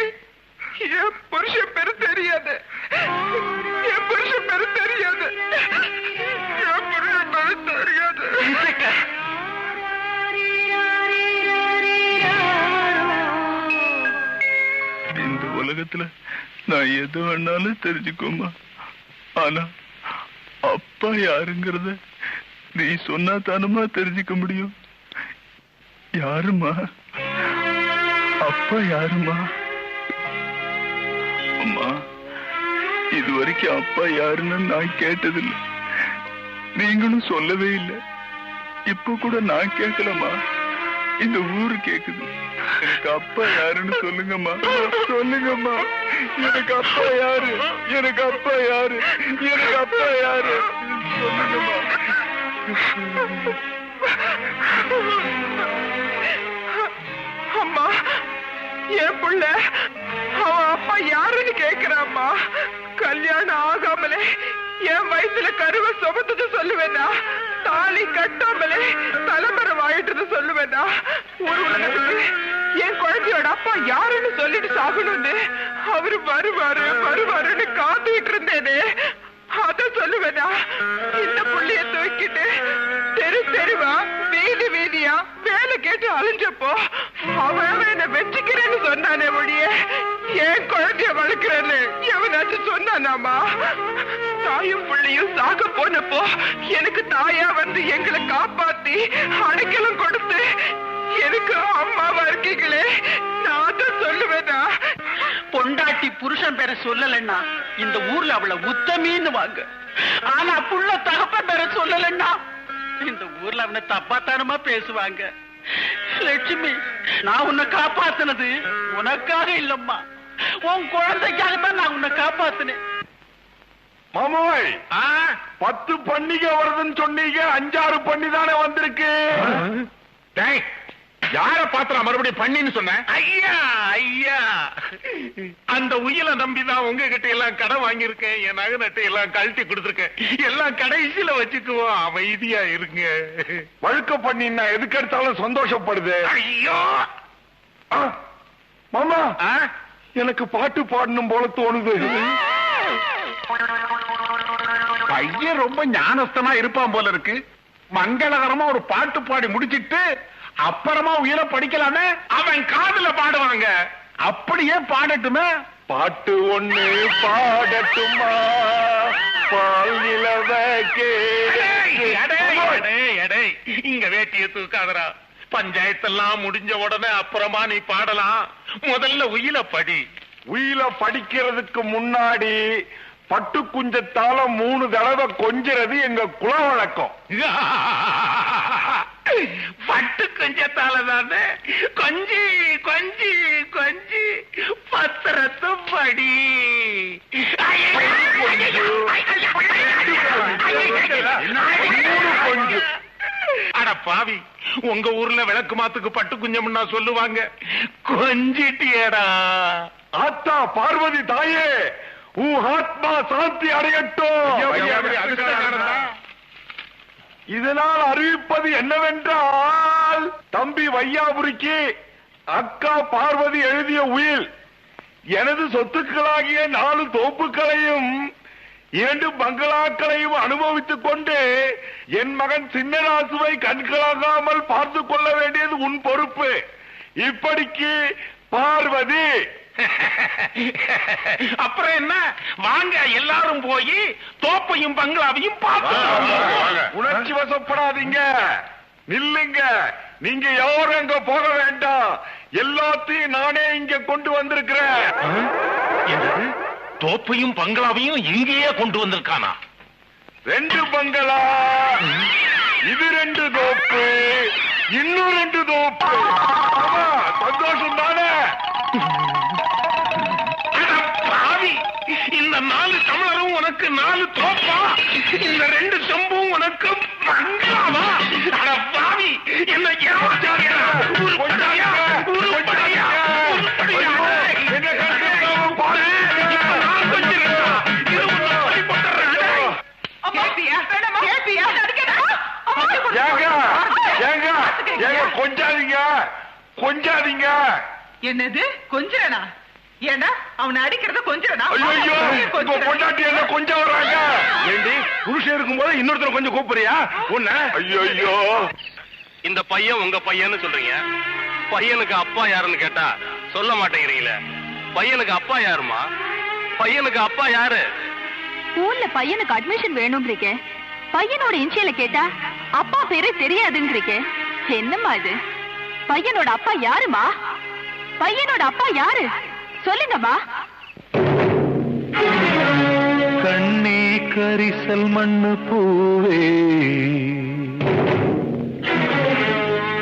என் புருஷன் பேரு தெரியாது. என் புருஷன் பேரு தெரியாது. என் புருஷன் பேரு தெரியாது. இந்த உலகத்துல நான் எது வேணாலும் தெரிஞ்சுக்கோமா, ஆனா அப்பா யாருங்கிறத நீ சொன்னா தானுமா தெரிஞ்சுக்க முடியும். யாருமா அப்பா? யாருமா? அம்மா, இதுவரைக்கும் அப்பா யாருன்னு நான் கேட்டதில்லை, நீங்களும் சொல்லவே இல்லை. இப்ப கூட நான் கேட்கலமா, இந்த ஊரு கேக்குது. எனக்கு அப்பா யாருன்னு சொல்லுங்கம்மா, சொல்லுங்கம்மா. எனக்கு அப்பா யாரு? எனக்கு அப்பா யாரு? எனக்கு அப்பா யாரு? சொல்லுங்கம்மா. அம்மா, என் புள்ள அவன் அப்பா யாருன்னு கேக்குறாம்மா. கல்யாணம் ஆகாமலே என் வயசுல கருவை சுமந்தது சொல்லுவேனா? தாலி கட்டாமலே தலைமுறை வாயிட்டது சொல்லுவேனா? ஒரு உலகத்துக்கு என் குழந்தையோட அப்பா யாருன்னு சொல்லிட்டு சாகணும்னு அவரு வருவாரு வருவாருன்னு காத்துக்கிட்டு இருந்தேனே, அத சொல்லுவேனா? இந்த புள்ளைய தூக்கிட்டு தெரு தெருவா வீதி வீதியா வேலை கேட்டு அழிஞ்சப்போ அவன் என்ன வெச்சுக்கிறேன்னு சொன்னானே ஒழிய என் குழந்தைய வளர்க்கிறேன்னு எவனாச்சும் சொன்னானாமா? தாயும் பிள்ளையும் சாக போனப்போ எனக்கு தாயா வந்து எங்களை காப்பாத்தி அடைக்கலம் கொடுத்து எனக்கு அம்மாவா இருக்கீங்களே, நான் அத சொல்லுவேனா? பொண்டாட்டி புருஷன் பேரை சொல்லலன்னா இந்த ஊர்ல அவளை உத்தமின்னு வாங்க. ஆனா புள்ள தகப்பன் பேரை சொல்லலன்னா இந்த ஊர்ல அவனை தப்பாத்தானமா பேசுவாங்க. லட்சுமி, நான் உன்னை காப்பாத்தினது உனக்காக இல்லம்மா, உன் குழந்தைக்காகத்தான் நான் உன்னை காப்பாத்தினேன். மாமாய், 10 பண்டிகை வருதுன்னு சொன்னீங்க, 5-6 பண்ணி தானே வந்திருக்கு. யார பாத்திரா மறுபடியும் பண்ணின்னு சொன்ன? ஐயா ஐயா, அந்த உயிரை நம்பிதான் உங்ககிட்ட எல்லாம் கடை வாங்கியிருக்கேன். என் நகை நட்டை எல்லாம் கழட்டி கொடுத்துருக்கேன். எல்லாம் கடைசியில வச்சுக்குவோம். அமைதியா இருங்க. வழுக்க பண்ணினா எதுக்கு எடுத்தாலும் சந்தோஷப்படுது. ஐயோ மாமா, எனக்கு பாட்டு பாடணும் போல தோணுது. பையன் ரொம்ப ஞானஸ்தனா இருப்பான் போல இருக்கு. மங்களகரமா ஒரு பாட்டு பாடி முடிச்சிட்டு அப்புறமா உயிரை படிக்கலாமே. அவன் காதுல பாடுவாங்க. அப்படியே பாடட்டுமே. பாட்டு ஒண்ணு பாடட்டுமா? பால் நிலவ இங்க வேட்டிய தூக்காதரா. பஞ்சாயத்தெல்லாம் முடிஞ்ச உடனே அப்புறமா நீ பாடலாம். முதல்ல உயில படி. உயில படிக்கிறதுக்கு முன்னாடி பட்டு குஞ்சத்தால 3 தடவை கொஞ்சிறது எங்க குல வழக்கம். பட்டு குஞ்சத்தால தானே கொஞ்சி கொஞ்சி கொஞ்சி பத்திரத்தும் படி. அட பாவி, உங்க ஊர்ல விளக்கு மாத்துக்கு பட்டு குஞ்சம்னா சொல்லுவாங்க. கொஞ்சிட்டியடா. ஆத்தா பார்வதி தாயே, உன் ஆத்மா சாந்தி அடையட்டும். இதனால் அறிவிப்பது என்னவென்றால், தம்பி வையாபுரிக்கு அக்கா பார்வதி எழுதிய உயில் எனது சொத்துக்களாகிய 4 தோப்புகளையும் 2 பங்களாக்களையும் அனுபவித்துக் கொண்டு என் மகன் சின்னராசுவை கண்களாகாமல் பார்த்து கொள்ள வேண்டியது உன் பொறுப்பு. இப்படிக்கு பார்வதி. அப்புறம் என்ன, வாங்க எல்லாரும் போய் தோப்பையும் பங்களாவையும் பார்த்து. உணர்ச்சி வசப்படாதீங்க, நில்லுங்க. நீங்க யாரும் அங்க போக வேண்டாம். எல்லாத்தையும் நானே இங்க கொண்டு வந்திருக்கிறேன். தோப்பையும் பங்களாவையும் இங்கேயே கொண்டு வந்திருக்கானா? 2 பங்களா, இது 2 தோப்பு, இன்னும் 2 தோப்பு. சந்தோஷம் தானே? இந்த 4 தமிழரும் உனக்கு 4 தோப்பா? இந்த 2 செம்பும் உனக்கு பங்களாவா? அட பாவி, என்ன ஏமாத்தாதீங்க. உருப்படியா, உருப்படியா, உருப்படியா. கொஞ்சாதீங்க, கொஞ்சாதீங்க. என்னது கொஞ்சனா? ஏண்டா அவனை அடிக்கிறத கொஞ்சனா? ஐயோ, கொண்டாட்டி என்ன கொஞ்சம் வர்றாங்க. ஏண்டி புருஷன் இருக்கும் போது இன்னொருத்தர் கொஞ்சம் கூப்பிடுறியா? உன்ன ஐயோ, இந்த பையன் உங்க பையன்னு சொல்றீங்க. பையனுக்கு அப்பா யாருன்னு கேட்டா சொல்ல மாட்டேங்கிறீங்களே. பையனுக்கு அப்பா யாருமா? பையனுக்கு அப்பா யாரு? ஸ்கூல்ல பையனுக்கு அட்மிஷன் வேணும்ன்றீங்க, பையனோட இன்சியல கேட்டா அப்பா பேரு தெரியாதுன்றீங்க. என்னம்மா இது? பையனோட அப்பா யாருமா? பையனோட அப்பா யாரு சொல்லுங்கம்மா. கண்ணே கரிசல் மண்ணு பூவே,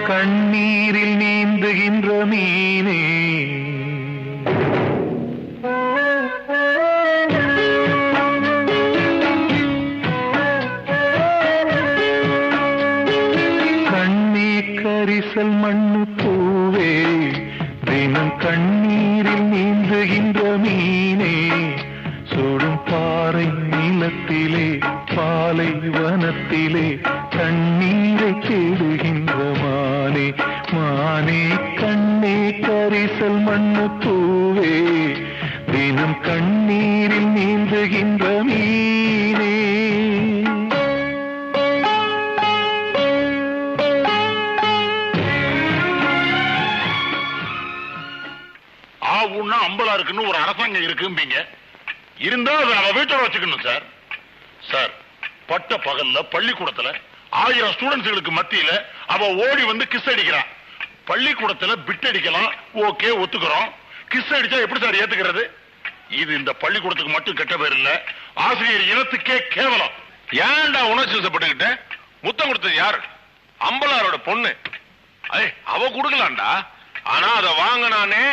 கண்ணீரில் நீந்துகின்ற மீனே, கண்ணே கரிசல் மண்ணு பூவே, தினம் கண்ணீரில் நீந்துகின்ற மீனே, சுடும் பாறை நீளத்திலே பாலை வனத்திலே கண்ணீரை தேடுகின்ற மானே, மானே கண்ணே கரிசல் மண்ணு பூவே, தினம் கண்ணீரில் நீந்துகின்ற மீனே. ஆவுன்னா அம்பலா இருக்குன்னு ஒரு அரசாங்கம் இருக்கும்பீங்க. இருந்தா அதை நம்ம வீட்டோட வச்சுக்கணும் சார். சார், பட்ட பகல்ல பள்ளிக்கூடத்துல 1000 ஸ்டூடெண்ட்ஸ்களுக்கு மத்தியில அவ ஓடி வந்து கிஸ் அடிக்கிறான். பள்ளிக்கூடத்துல பிட் அடிக்கலாம், ஓகே ஒத்துக்கிறோம். கிஸ் அடிச்சா எப்படி சார் ஏத்துக்கிறது? இது இந்த பள்ளிக்கூடத்துக்கு மட்டும் கெட்ட பேர் இல்ல, ஆசிரியர் இனத்துக்கே கேவலம். ஏன்டா உணர்ச்சி வசப்பட்டுக்கிட்ட? முத்தம் கொடுத்தது யாரு? அம்பலாரோட பொண்ணு. அவ கொடுக்கலாம்டா, ஆனா அதை வாங்கினானே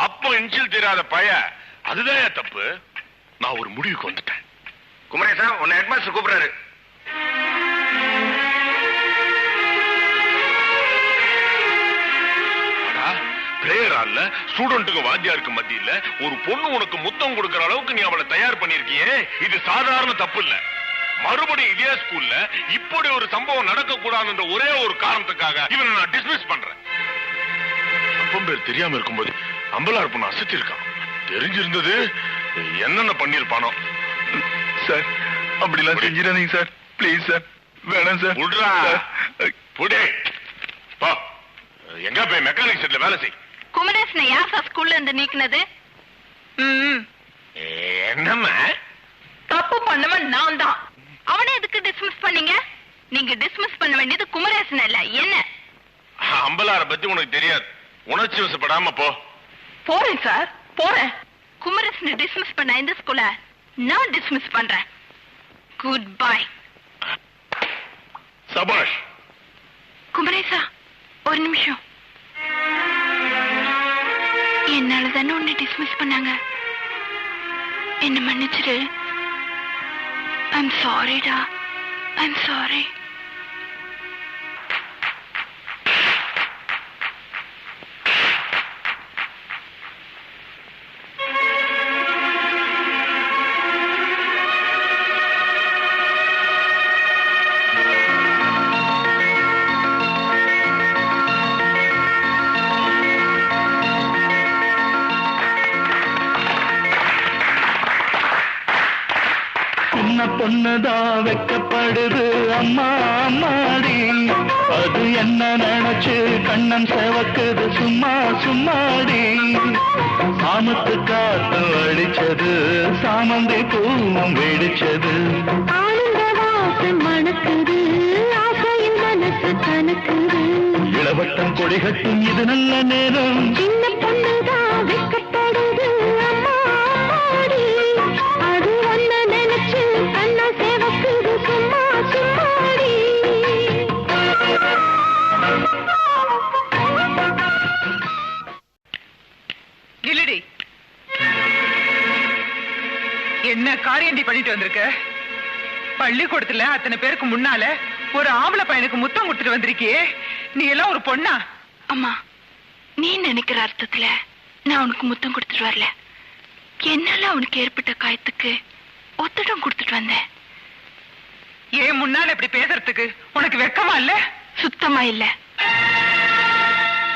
அப்ப இன்சில் தெரியாத பைய, அதுதான் தப்பு. நான் ஒரு முடிவுக்கு வந்துட்டேன். குமரேசா, உன்னை ஹெட்மாஸ்டர் கூப்பிடுறாரு. பிரேயர் ஹால்ல ஸ்டூடெண்ட்டுக்கு வாத்தியாருக்கு மத்தியில ஒரு பொண்ணு உனக்கு முத்தம் கொடுக்கிற அளவுக்கு நீ அவளை தயார் பண்ணிருக்கியே, இது சாதாரண தப்பு இல்ல. மறுபடியும் இதே ஸ்கூல்ல இப்படி ஒரு சம்பவம் நடக்க கூடாதுன்ற ஒரே ஒரு காரணத்துக்காக இவனை நான் டிஸ்மிஸ் பண்றேன். அப்பம் பேர் தெரியாம இருக்கும்போது அம்பலார் பொண்ணு அசத்தி இருக்கான். தெரிஞ்சிருந்தது என்னென்ன பண்ணிருப்பானோ. சார், அப்படிலாம் செஞ்சிடாதீங்க சார், பிளீஸ் சார், வேணாம் சார். விடுறா, புடே பா. எங்க போய் மெக்கானிக் செட்ல வேலை செய். குமரேசனை யார் சார் ஸ்கூல்ல இருந்து நீக்கினது? என்னம்மா தப்பு பண்ணவன் நான் தான். அவனை எதுக்கு டிஸ்மிஸ் பண்ணீங்க? நீங்க டிஸ்மிஸ் பண்ண வேண்டியது குமரேசன் இல்ல என்ன. அம்பலார பத்தி உனக்கு தெரியாது, உணர்ச்சி வசப்படாம போ. போறேன் சார், போறேன். குமரேசனை டிஸ்மிஸ் பண்ண இந்த ஸ்கூல நான் டிஸ்மிஸ் பண்றேன். Good bye. சபாஷ். குமரேசா, ஒரு நிமிஷம். என்னால தானே உன்னை டிஸ்மிஸ் பண்ணாங்க, என்ன மன்னிச்சிரு. I'm sorry டா, I'm sorry. பொண்ணுதான் வெக்கப்படுது அம்மா அம்மாடி. அது என்ன நினைச்சு கண்ணன் செவக்குது சும்மா சும்மாடி. சாமத்து காத்து அடிச்சது சாமந்தி பூவும் வெடிச்சது. ஆனந்த வாசம் மணக்குது ஆசையின் மனசு கணக்குது. இளவட்டம் கொடி கட்டும் இது நல்ல நேரம். சின்ன பொண்ணுதான் வெக்கப்படுது அம்மா அம்மாடி. அது ஒன்ன நினைச்சு கண்ணா சேவக்குது சும்மா சும்மாடி. இல்லடி என்ன காரியண்டி பண்ணிட்டு வந்திருக்க? பள்ளிக்கூடத்துல அத்தனை பேருக்கு முன்னால ஒரு ஆம்பளை பையனுக்கு முத்தம் கொடுத்துட்டு வந்திருக்கியே, நீ எல்லாம் ஒரு பொண்ணா? அம்மா, நீ நினைக்கிற அர்த்தத்துல நான் உனக்கு முத்தம் கொடுத்துட்டு வரல. என்னால அவனுக்கு ஏற்பட்ட காயத்துக்கு ஒத்தடம் கொடுத்துட்டு வந்தேன். ஏன் முன்னால இப்படி பேசுறதுக்கு உனக்கு வெக்கமா இல்ல? சுத்தமா இல்ல.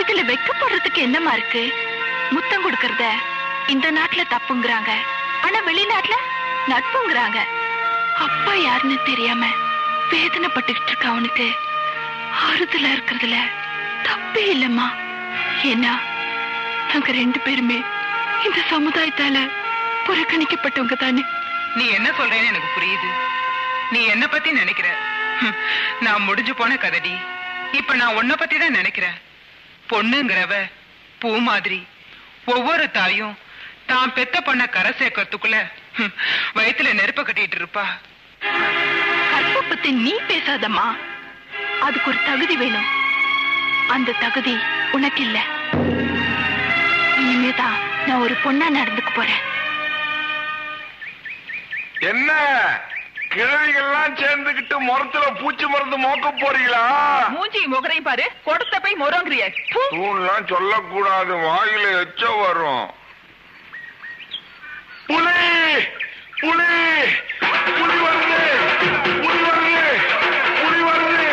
இதுல வெக்கப்படுறதுக்கு என்னமா இருக்கு? முத்தம் கொடுக்கறத இந்த நாட்டுல தப்புங்கிறாங்க, ஆனா வெளிநாட்டுல நட்புங்கிறாங்க. அப்பா யாருன்னு தெரியாம வேதனைப்பட்டுக்கிட்டு இருக்க அவனுக்கு ஆறுதலா இருக்கிறதுல தப்பே இல்லம்மா. ஏன்னா நாங்க 2 பேருமே இந்த சமுதாயத்தால புறக்கணிக்கப்பட்டவங்க தானே. நீ என்ன சொல்றேன்னு எனக்கு புரியுது. நீ என்ன பத்தி நினைக்கிற? நான் முடிஞ்சு போன கதடி. இப்ப நான் உன்னை பத்தி தான் நினைக்கிறேன். பொண்ணுங்கிறவ பூ மாதிரி. ஒவ்வொரு தாயும் தான் பெத்த பொண்ண கரை சேர்க்கறதுக்குள்ள வயித்துல நெருப்ப கட்டிட்டு இருப்பா. கற்ப பத்தி நீ பேசாதம்மா. அதுக்கு ஒரு தகுதி வேணும். அந்த தகுதி உனக்கு இல்ல. இனிமேதான் நான் ஒரு பொண்ணா நடந்துக்க போறேன். என்ன கிழவிகள்லாம் சேர்ந்துகிட்டு மரத்துல பூச்சி மருந்து மோக்க போறீங்களா? மூஞ்சி முகரையும் பாரு, கொடுத்த போய் முறங்கிறிய. தூண்லாம் சொல்லக்கூடாது, வாயில எச்ச வரும். புலி புலி புலி வருது, புலி வருது, புலி வருது,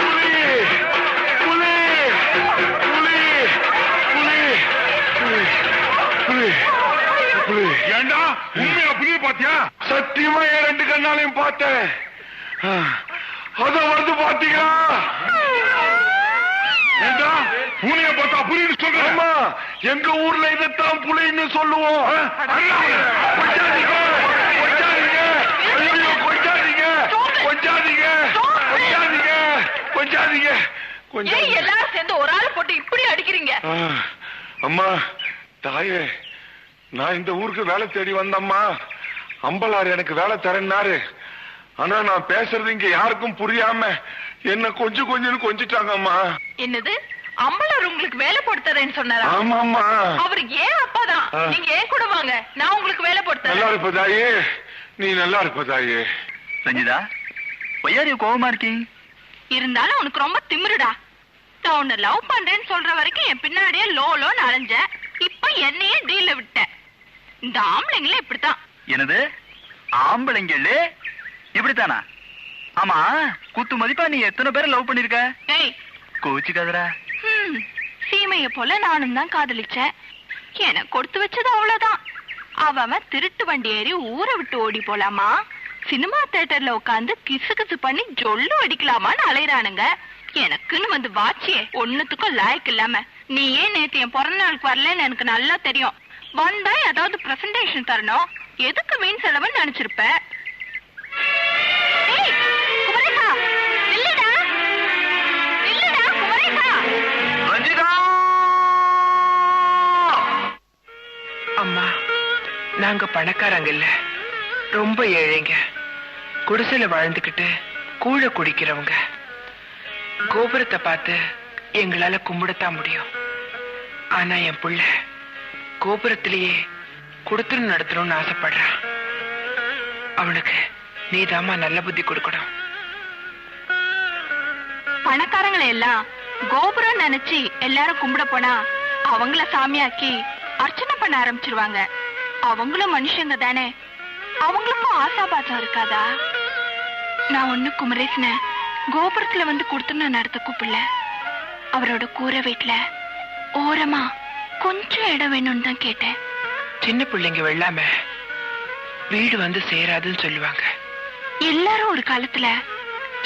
புலி புலி புலி புலி புலி புலி. ஏண்டா உண்மையா புலிய பாத்தியா? சத்தியமா என் 2 கண்ணாலையும் பார்த்தேன். அத வருது பாத்தீங்களா? ஏண்டா புலிய பார்த்தா புலின்னு சொல்றேன். எங்க ஊர்ல இதைத்தான் புலின்னு சொல்லுவோம். கொஞ்சாதீங்க கொஞ்சாதீங்க, ஐயோ கொஞ்சாதீங்க கொஞ்சாதீங்க கொஞ்சாதீங்க கொஞ்சாதீங்க கொஞ்சாதீங்க. எல்லாரும் சேர்ந்து ஒரு ஆள் போட்டு இப்படி அடிக்கிறீங்க? அம்மா தாயே, நான் இந்த ஊருக்கு வேலை தேடி வந்தம்மா. அம்பலார் எனக்கு வேலை தரேன்னாரு. ஆனா நான் பேசுறது இங்க யாருக்கும் புரியாம என்ன கொஞ்சம் கொஞ்சிட்டாங்கம்மா. என்னது? அம்பலார் உங்களுக்கு வேலை போட்டு தரேன்னு சொன்னாரா? ஆமாம்மா. அவரு ஏன் அப்பாதான். நீங்க ஏன் கூட வாங்க, நான் உங்களுக்கு வேலை போட்டு நல்லா தரேன். இருப்ப தாயே, நீ நல்லா இருப்ப தாயே. ரஞ்சிதா, ஒய்யாரி கோவமா இருக்கீங்க? இருந்தாலும் உனக்கு ரொம்ப திமிருடா. நான் உன்னை லவ் பண்றேன்னு சொல்ற வரைக்கும் என் பின்னாடியே லோன்னு அலைஞ்ச. இப்ப என்னையே டீல விட்ட. இந்த ஆம்பளைங்களே இப்படித்தான். என்னது ஆம்பளைங்களே இப்படித்தானா? ஆமா, குத்து மதிப்பா நீ எத்தனை பேரை லவ் பண்ணிருக்க? ஏய் கோச்சுக்காதரா. சீமைய போல நானும் தான் காதலிச்சேன். எனக்கு கொடுத்து வச்சது அவ்வளவுதான். அவன் திருட்டு வண்டி ஏறி ஊரை விட்டு ஓடி போலாமா, சினிமா தியேட்டர்ல உட்காந்து கிசு கிசு பண்ணி ஜொல்லு அடிக்கலாமான்னு அலைறானுங்க. எனக்குன்னு வந்து வாச்சியே ஒன்னுத்துக்கும் லாய்க்கு இல்லாம. நீ ஏன் நேத்து என் பிறந்த நாளுக்கு வரலன்னு எனக்கு நல்லா தெரியும். வந்தா ஏதாவது பிரசன்டேஷன் தரணும். எதுக்கு வீண் செலவுன்னு நினைச்சிருப்ப. அம்மா, நாங்க பணக்காரங்க இல்ல, ரொம்ப ஏழைங்க. குடிசையில வாழ்ந்துகிட்டு கூழ குடிக்கிறவங்க. கோபுரத்தை பார்த்து எங்களால கும்பிடத்தான் முடியும். ஆனா என் புள்ள கோபுரத்திலேயே கொடுத்துரும் நடத்தணும்னு ஆசைப்படுறான். அவனுக்கு நீதாம்மா நல்ல புத்தி கொடுக்கணும். பணக்காரங்களை எல்லாம் கோபுரம் நினைச்சு எல்லாரும் கும்பிட போனா அவங்கள சாமியாக்கி அர்ச்சனை பண்ண ஆரம்பிச்சிருவாங்க. அவங்களும் மனுஷங்க தானே, அவங்களுக்கும் ஆசாபாசம் இருக்காதா? நான் ஒண்ணு குமரேசன கோபுரத்துல வந்து கொடுத்துன்னு நடத்த கூப்பிடல. அவரோட கூரை வீட்டுல ஓரமா கொஞ்சம் இடம் வேணும்னு தான் கேட்டேன். சின்ன பிள்ளைங்க வெள்ளாம வீடு வந்து சேராதுன்னு சொல்லுவாங்க. எல்லாரும் ஒரு காலத்துல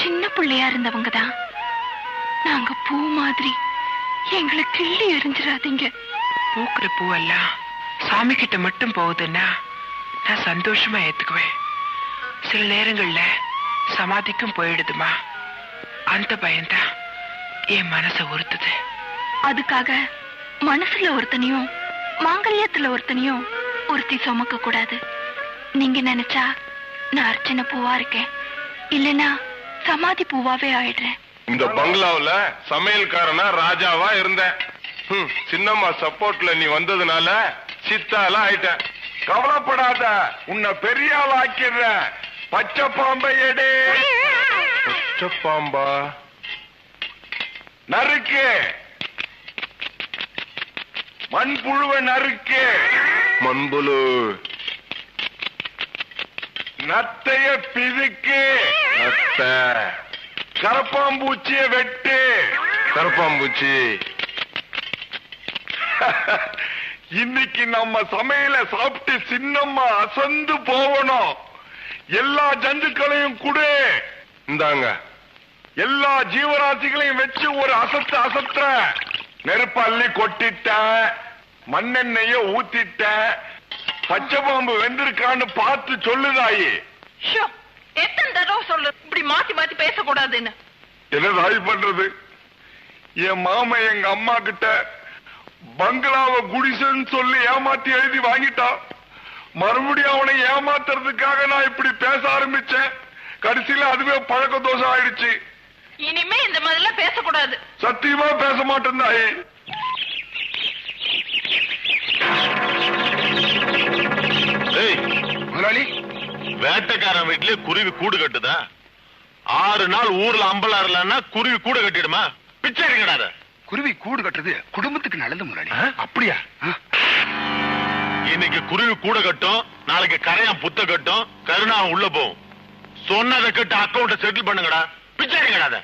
சின்ன பிள்ளையா இருந்தவங்க தான். நாங்க பூ மாதிரி எங்களை கிள்ளி எரிஞ்சிடாதீங்க. பூக்குற பூவெல்லாம் சாமி கிட்ட மட்டும் போகுதுன்னா நான் சந்தோஷமா ஏத்துக்குவேன். சில நேரங்கள்ல சமாதிக்கும் போயிடுதுமா. அந்த பயம்தான் என் மனசை உறுத்துது. அதுக்காக மனசுல ஒருத்தனையும் மாங்கல்யத்துல ஒருத்தனையும் ஒருத்தி சுமக்க கூடாது. நீங்க நினைச்சா நான் அர்ச்சனை பூவா இருக்கேன், இல்லனா சமாதி பூவாவே ஆயிடுறேன். இந்த பங்களாவுல சமையல்காரனா ராஜாவா இருந்தேன். சின்னம்மா சப்போர்ட்ல நீ வந்ததுனால சித்தால ஆயிட்டேன். கவலைப்படாத, உன்னை பெரிய ஆள் ஆக்கிடுறேன். பச்சை பாம்பை எடு. பச்சை பாம்பா? நறுக்கு. மண்புழுவை நறுக்கு. மண்புழு. நத்தைய பிதுக்கு. நத்த. கரப்பாம்பூச்சிய வெட்டு. கரப்பாம்பூச்சி. இன்னைக்கு நம்ம சமையல சாப்பிட்டு சின்னம்மா அசந்து போகணும். எல்லா ஜந்துக்களையும் குடு. இந்தாங்க, எல்லா ஜீவராசிகளையும் வச்சு ஒரு அசத்த. நெருப்பு அள்ளி கொட்டிட்ட, மண்ணெண்ணெய ஊத்திட்ட. பச்சை பாம்பு வெந்திருக்கான்னு பார்த்து சொல்லுதாயி. எத்தனை தடவை சொல்லு இப்படி மாத்தி மாத்தி பேசக்கூடாதுன்னு? என்ன தாய் பண்றது? என் மாமா எங்க அம்மா கிட்ட பங்களாவை குடிசைன்னு சொல்லி ஏமாத்தி எழுதி வாங்கிட்டான். மறுபடியும் அவனை ஏமாத்துறதுக்காக நான் இப்படி பேச ஆரம்பிச்சேன். கடைசியில அதுவே பழக்க தோஷம் ஆயிடுச்சு. இனிமே இந்த மாதிரிலாம் பேசக்கூடாது. சத்தியமா பேச மாட்டேன் தாயி. முதலாளி, வேட்டைக்காரன் வீட்டுல குருவி கூடு கட்டுதா? 6 நாள் ஊர்ல அம்பலம் இல்லன்னா குருவி கூடு கட்டிடுமா? பிச்சை எடுக்கடாத. குருவி கூடு கட்டுறது குடும்பத்துக்கு நல்லது முதலாளி. அப்படியா? இன்னைக்கு குருவி கூட கட்டும், நாளைக்கு கரையான் புத்த கட்டும், கருணா உள்ள போகும். சொன்னதை கட்டு அக்கௌண்ட செட்டில் பண்ணுங்கடா. பிச்சை எடுக்கடாத.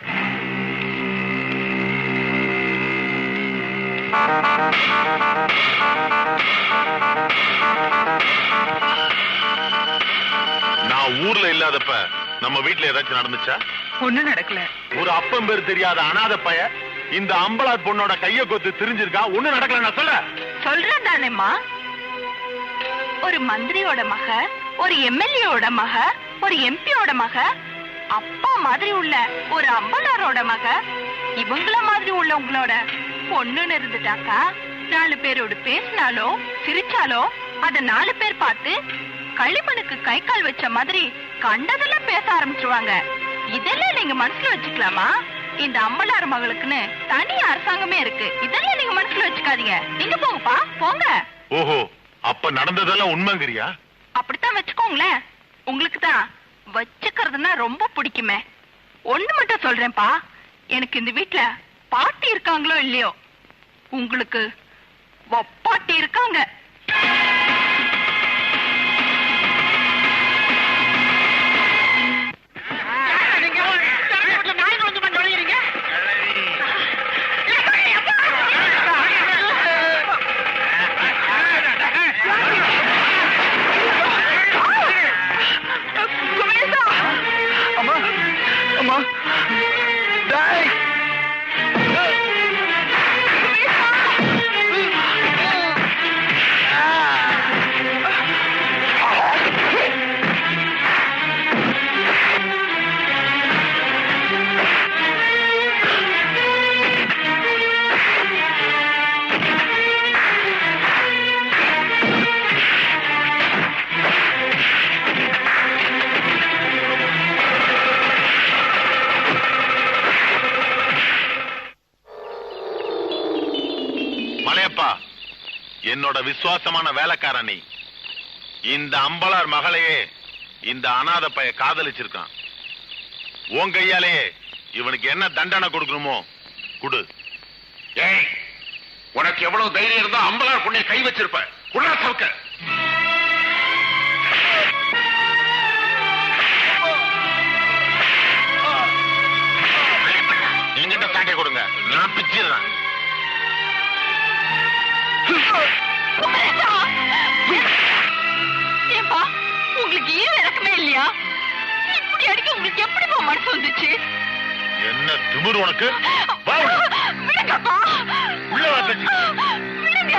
நான் ஊர்ல இல்லாதப்ப நம்ம வீட்டுல ஏதாச்சும் நடந்துச்சா? ஒண்ணும் நடக்கல. ஒரு அப்பம் பேர் தெரியாத அனாதை பைய இந்த அம்பலாத் பொண்ணோட கைய கொத்து தெரிஞ்சிருக்கா? ஒண்ணு நடக்கல. நான் சொல்றேன் தானேம்மா. ஒரு மந்திரியோட மக, ஒரு எம்எல்ஏவோட மக, ஒரு எம்பியோட மக, அப்பா மாதிரி உள்ள ஒரு அம்பலாரோட மக, இவங்கள மாதிரி உள்ள உங்களோட பொண்ணுன்னு இருந்துட்டாக்கா 4 பேரோடு பேசினாலோ சிரிச்சாலோ அத 4 பேர் பார்த்து களிமணுக்கு கை கால் வச்ச மாதிரி கண்டதெல்லாம் பேச ஆரம்பிச்சுவாங்க. இதெல்லாம் நீங்க மனசுல வச்சுக்கலாமா? இந்த அம்பலார் மகளுக்குன்னு தனி அரசாங்கமே இருக்கு. இதெல்லாம் நீங்க மனசுல வச்சுக்காதீங்க. நீங்க போங்கப்பா, போங்க. ஓஹோ, அப்ப நடந்ததெல்லாம் உண்மைங்கிறியா? அப்படித்தான் வச்சுக்கோங்களேன். உங்களுக்கு தான் வச்சுக்கிறதுனா ரொம்ப பிடிக்குமே. ஒண்ணு மட்டும் சொல்றேன்ப்பா, எனக்கு இந்த வீட்டுல பாட்டி இருக்காங்களோ இல்லையோ, உங்களுக்கு பாட்டி இருக்காங்க. என்னோட விசுவாசமான வேலைக்காரன் நீ. இந்த அம்பலார் மகளையே இந்த அனாதை பைய காதலிச்சிருக்கான். உன் கையாலேயே இவனுக்கு என்ன தண்டனை கொடுக்கணுமோ குடு. ஏய், உனக்கு எவ்வளவு தைரியம் இருந்தா அம்பலார் பொண்ணை கை வச்சிருப்ப? குடா சவுக்க. என்கிட்ட சாட்டை கொடுங்க, நான் பிச்சிடுறேன். ஏப்பா, உங்களுக்கு ஏன் இறக்கமே இல்லையா? இப்படி இப்படி அடிக்க உங்களுக்கு எப்படிமா மனசு வந்துச்சு? என்ன திமிரு உனக்கு? விடுங்கப்பா. உள்ள வந்து விடுங்க.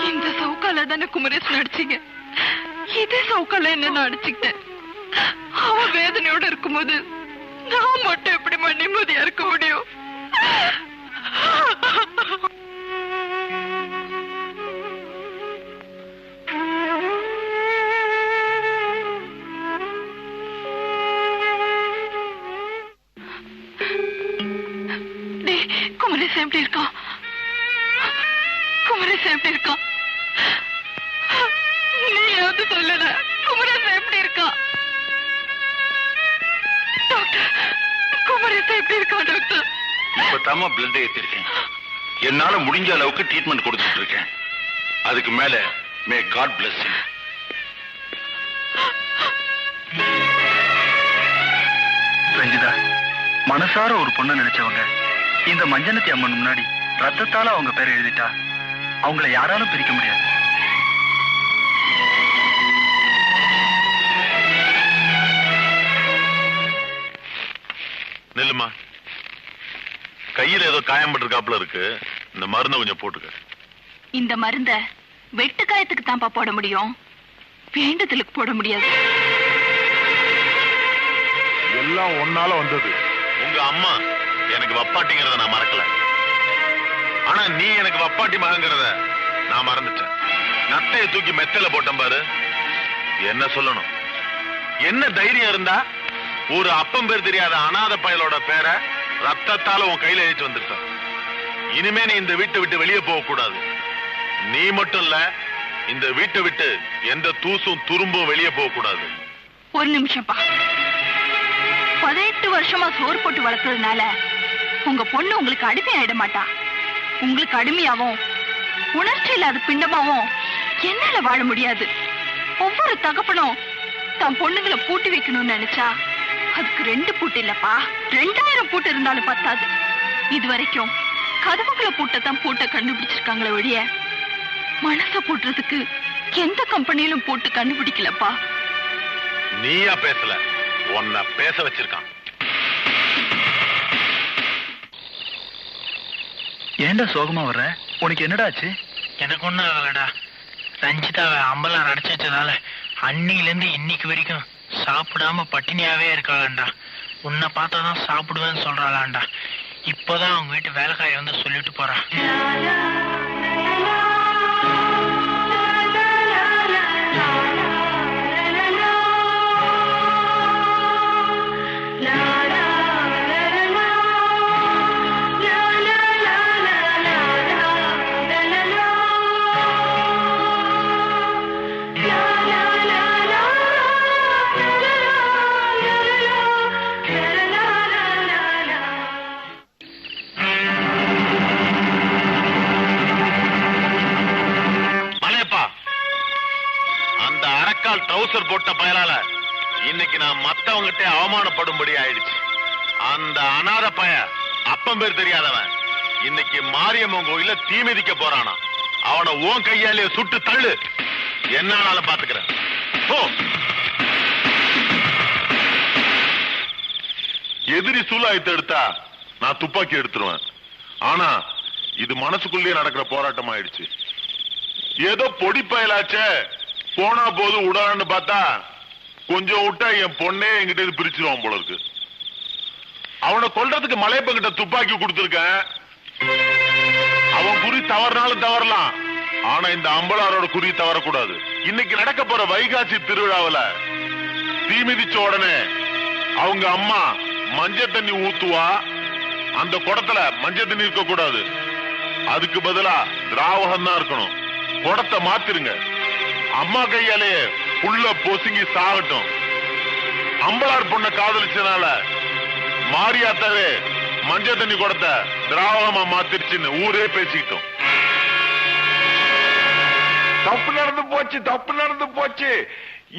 இந்த சவுக்கால தானே குமரேசன் அடிச்சீங்க, இதே சவுக்கால என்ன அடிச்சுக்கிட்டேன். அவன் வேதனையோட இருக்கும்போது நான் மட்டும் எப்படி நிம்மதியா இருக்க முடியும்? குமரேசன் எப்படி இருக்கான்? குமரேசன் எப்படி இருக்கான்? நீயாவது சொல்லல. குமரேசன் எப்படி இருக்கான்? டாக்டர், குமரேசன் எப்படி இருக்கான் டாக்டர்? இப்பதாமா பிளட் ஏத்திருக்கேன். என்னால முடிஞ்ச அளவுக்கு ட்ரீட்மெண்ட் கொடுத்துட்டு இருக்கேன். அதுக்கு மேல may God bless you. Ranjitha, மனசார ஒரு பொண்ணு நினைச்சவங்க இந்த மஞ்சனத்தி அம்மன் முன்னாடி ரத்தத்தால அவங்க பேரை எழுதிட்டா அவங்கள யாராலும் பிரிக்க முடியாது. நெல்லுமா, கையில ஏதோ காயம் பட்டிருக்காப்புல இருக்கு. இந்த மருந்தை கொஞ்சம் போட்டுக்க. இந்த மருந்த வெட்டு காயத்துக்கு தான்ப்பா போட முடியும், வேண்டுதலுக்கு போட முடியாது. எல்லாம் ஒன்னால வந்தது. உங்க அம்மா எனக்கு வப்பாட்டிங்கிறத நான் மறக்கல. ஆனா நீ எனக்கு வப்பாட்டி மகங்கிறத நான் மறந்துட்டேன். நத்தையை தூக்கி மெத்தையில போட்டேன் பாரு. என்ன சொல்லணும்? என்ன தைரியம் இருந்தா ஒரு அப்பம் பேர் தெரியாத அனாதை பயலோட பேரை ரத்தத்தால உன் கையில எழுதி வந்துட்ட. இனிமே நீ இந்த வீட்டை விட்டு வெளியே போக கூடாது. நீ மட்டும் இல்ல, இந்த வீட்டை விட்டு எந்த தூசும் துரும்பும் வெளியே போக கூடாது. ஒரு நிமிஷம்ப்பா. 18 வருஷமா சோறு போட்டு வளர்த்ததுனால உங்க பொண்ணு உங்களுக்கு அடிமை ஆயிட மாட்டா. உங்களுக்கு அடிமையாவும் உணர்ச்சி இல்லாத பிண்டமாவும் என்னால வாழ முடியாது. ஒவ்வொரு தகப்பனும் தன் பொண்ணுங்களை பூட்டி வைக்கணும்னு நினைச்சா அதுக்கு 2 பூட்டு இல்லப்பா, 2000 பூட்டு இருந்தாலும் பத்தாது. இது வரைக்கும் கதவுகளை பூட்டத்தான் பூட்டை கண்டுபிடிச்சிருக்காங்களே ஒழிய மனச பூட்டுறதுக்கு எந்த கம்பெனியிலும் பூட்டு கண்டுபிடிக்கலப்பா. நீயா பேசல, உன்னை பேச வச்சிருக்கான். ஏண்டா சோகமா வர்ற? உனக்கு என்னடாச்சு? எனக்கு ஒண்ணும் ஆகலடா. ரஞ்சிதாவை அம்பலம் அடைச்சு வச்சதால அன்னில இருந்து இன்னைக்கு வரைக்கும் சாப்பிடாம பட்டினியாவே இருக்காளாண்டா. உன்னை பார்த்தாதான் சாப்பிடுவேன்னு சொல்றாளாண்டா. இப்பதான் அவங்க வீட்டு வேலைக்காரி வந்து சொல்லிட்டு போறா. ட்ரவுசர் போட்ட பயலால இன்னைக்கு நான் மத்தவங்கிட்ட அவமானப்படும்படி ஆயிடுச்சு. அந்த அனாத பய அப்பம் பேர் தெரியாதவன் இன்னைக்கு மாரியம்மன் கோயில தீ மிதிக்க போறானா. அவனை உன் கையாலே சுட்டு தள்ளு, என்னால பாத்துக்கிறேன். எதிரி சூலாயத்தை எடுத்தா நான் துப்பாக்கி எடுத்துருவேன். ஆனா இது மனசுக்குள்ளேயே நடக்கிற போராட்டம் ஆயிடுச்சு. ஏதோ பொடி பயலாச்சே போனா போது உடலான்னு பார்த்தா கொஞ்சம் விட்டா என் பொண்ணே என்கிட்ட பிரிச்சிருவான் போல இருக்கு. அவனை கொல்றதுக்கு மலையப்பங்கிட்ட துப்பாக்கி கொடுத்துருக்கேன். அவன் குறி தவறினாலும் தவறலாம், ஆனா இந்த அம்பலாரோட குறி தவறக்கூடாது. இன்னைக்கு நடக்க போற வைகாசி திருவிழாவில தீ மிதிச்ச உடனே அவங்க அம்மா மஞ்சள் தண்ணி ஊத்துவா. அந்த குடத்துல மஞ்சள் தண்ணி இருக்க கூடாது, அதுக்கு பதிலா திராவகம் தான் இருக்கணும். குடத்தை மாத்திருங்க. அம்மா கையாலே புள்ள பொசுங்கி சாகட்டும். அம்பலார் பொண்ண காதலிச்சனால மாரியாத்தாவே மஞ்சள் தண்ணி குடத்தை திராவகமா மாத்திருச்சுன்னு ஊரே பேசிக்கிட்டோம். தப்பு நடந்து போச்சு, தப்பு நடந்து போச்சு.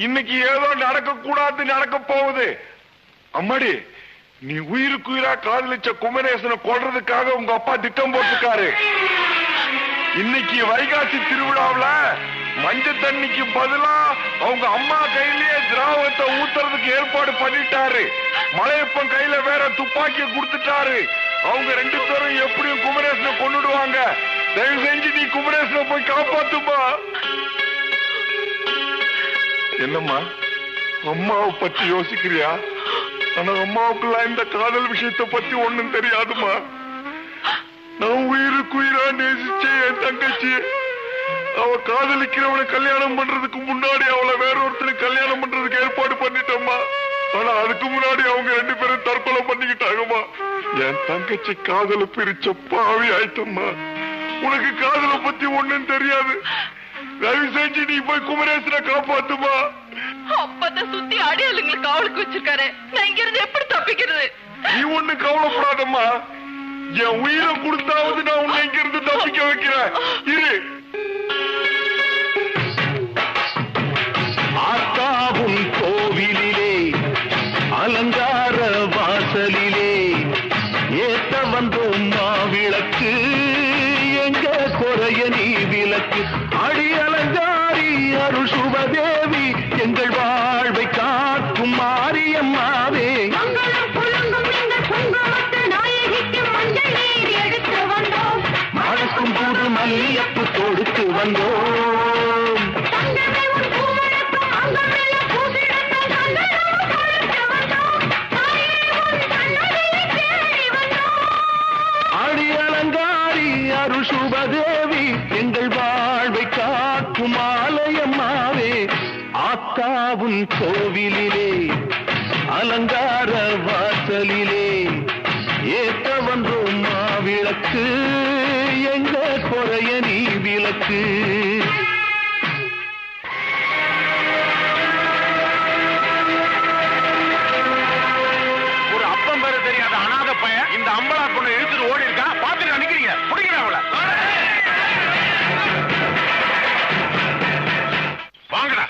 இன்னைக்கு ஏதோ நடக்க கூடாது நடக்க போகுது. அம்மாடி, நீ உயிருக்குயிரா காதலிச்ச குமரேசனை கொல்றதுக்காக உங்க அப்பா திட்டம் போட்டிருக்காரு. இன்னைக்கு வைகாசி திருவிழாவுல மஞ்ச தண்ணிக்கு பதிலா அவங்க அம்மா கையிலேயே திராவகத்தை ஊத்துறதுக்கு ஏற்பாடு பண்ணிட்டாரு. மலையப்பன் கையில வேற துப்பாக்கிய கொடுத்துட்டாரு. அவங்க 2 பேரும் எப்படியும் குமரேசனை கொன்னுடுவாங்க. தயவு செஞ்சு நீ குமரேசனை போய் காப்பாத்துமா. என்னம்மா, அம்மாவை பத்தி யோசிக்கிறியா? ஆனா அம்மாவுக்குலாம் இந்த காதல் விஷயத்தை பத்தி ஒண்ணும் தெரியாதுமா. நான் உயிருக்குயிரா நேசிச்ச என் தங்கச்சி அவ காதலிக்கிறவனை கல்யாணம் பண்றதுக்கு முன்னாடி அவளை வேற ஒருத்தருக்கு கல்யாணம் பண்றதுக்கு ஏற்பாடு பண்ணிட்டோம்மா. ஆனா அதுக்கு முன்னாடி அவங்க 2 பேரும் தற்கொலை பண்ணிக்கிட்டாங்கம்மா. என் தங்கச்சி காதல பிரிச்ச பாவி ஆயிட்டம்மா. உனக்கு காதலை பத்தி ஒண்ணும் தெரியாது. தயவு செஞ்சு நீ போய் குமரேசனை காப்பாத்துமா. அப்பதான் சுத்தி அடையாளங்களை காவலுக்கு வச்சிருக்காரு. நான் இங்க இருந்து எப்படி தப்பிக்கிறது? நீ ஒண்ணு கவலைப்படாதம்மா. என் உயிரை கொடுத்தாவது நான் உன்னை இங்க இருந்து தப்பிக்க வைக்கிறேன். இரு. ஆத்தாவும் கோவிலிலே அலங்கார வாசலிலே ஏத்த வந்தோம் மாவிளக்கு, எங்க குறைய நீ விளக்கு. அடி அலங்காரி அருள் சுபதேவி, எங்கள் வாழ்வை காக்கும் மாரியம்மாவே. மணக்கும் புது மல்லியப்பு கொடுத்து வந்தோம். அடி அலங்காரி அருள் சுபதேவி, எங்கள் வாழ்வை காக்கும் ஆலயம்மாவே. ஆத்தாவும் கோவிலிலே அலங்கார வாசலிலே ஏத்த வந்தோம் மாவிளக்கு, எங்க குறைய நீ விளக்கு. ஒரு அப்பம் பேரு தெரியாத அனாத பையன் இந்த அம்பலா பொண்ணு இழுத்துட்டு ஓடி இருக்கா. பாத்துட்டு நினைக்கிறீங்க, பிடிக்கிறேன் அவளை. வாங்கடா.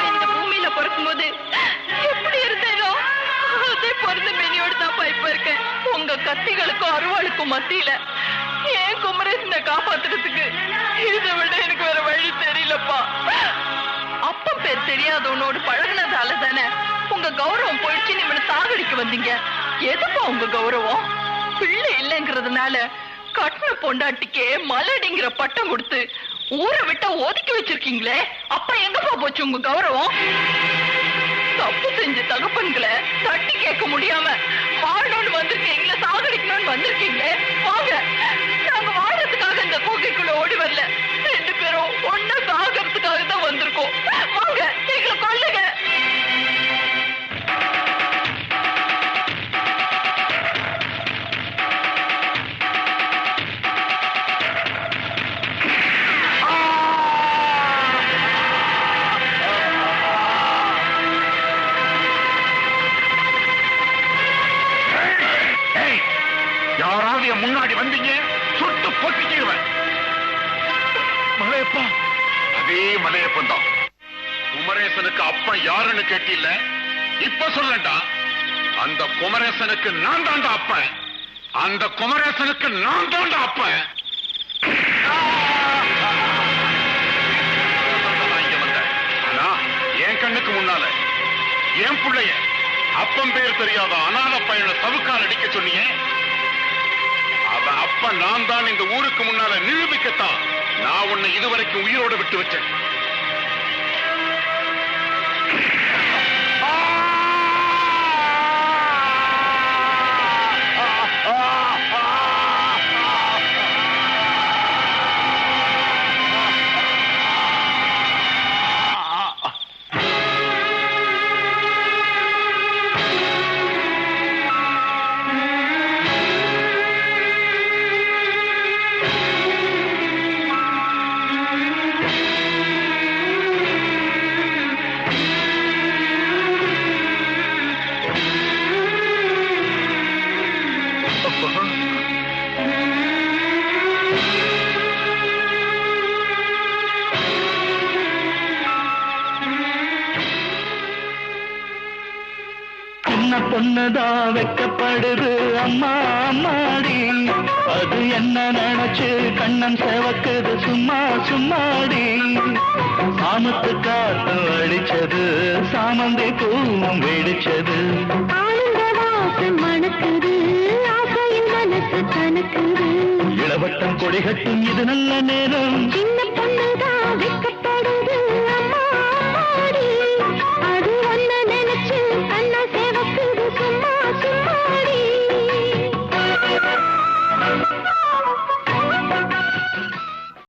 இந்த பூமியில பிறக்கும்போது எப்படி இருந்தேனோ அதே பிறந்த மேனியோடு தான் இப்ப இருக்கேன். உங்க கத்திகளுக்கும் அருவாளுக்கும் மத்தியில ஏன் குமரேசனை காப்பாத்துறதுக்கு இதை விட எனக்கு வேற வழி தெரியலப்பா. அப்பா பேர் தெரியாதவனோடு பழகினதால தானே உங்க கௌரவம் போயிடுச்சு. இவனை சாகடிக்க வந்தீங்க. எதுப்பா உங்க கௌரவம்? பிள்ளை இல்லைங்கிறதுனால கட்டின பொண்டாட்டிக்கே மலடிங்கிற பட்டம் கொடுத்து ஊரை விட்டா ஒதுக்கி வச்சிருக்கீங்களே, அப்ப எங்கப்பா போச்சு உங்க கௌரவம்? தப்பு செஞ்ச தகப்பன்களை தட்டி கேட்க முடியாம வாழணும்னு வந்திருக்கீங்களே, சாகடிக்கணும்னு வந்திருக்கீங்களே. வாங்க, நாங்க வாழறதுக்காக இந்த கோகைக்குள்ள ஓடி வரல. 2 பேரும் ஒன்னா சாகிறதுக்காக தான் வந்திருக்கோம். வாங்க, எங்களை கொல்லுங்க. யாராவது என் முன்னாடி வந்தீங்க சுட்டு பொத்திக்கிடுவேன். மலையப்பா, அதே மலையப்பன் தான். குமரேசனுக்கு அப்பன் யாருன்னு கேட்டில்ல, இப்ப சொல்லண்டா. அந்த குமரேசனுக்கு நான் தாண்டா அப்பன். அந்த குமரேசனுக்கு நான் தாண்டா அப்பன். ஆனா என் கண்ணுக்கு முன்னால என் பிள்ளைய அப்பன் பேர் தெரியாத அனாத பையனை சவுக்கால் அடிக்க சொன்னீங்க. அவன் அப்ப நான் தான் இந்த ஊருக்கு முன்னால நிரூபிக்கத்தான் நான் உன்னை இதுவரைக்கும் உயிரோடு விட்டு வச்சேன். சின்ன பொண்ணுதான் வெக்கப்படுது அம்மா அம்மாடி, அது என்ன நினைச்சு கண்ணன் செவக்குது சும்மா சும்மாடி. சாமத்து காத்து அடிச்சது, சாமந்தி பூவும் வெடிச்சது, மணக்குது ஆசையின் மனசு கணக்குது. இளவட்டம் கொடி கட்டும் இது நல்ல நேரம், சின்ன பொண்ணுதான் வெக்க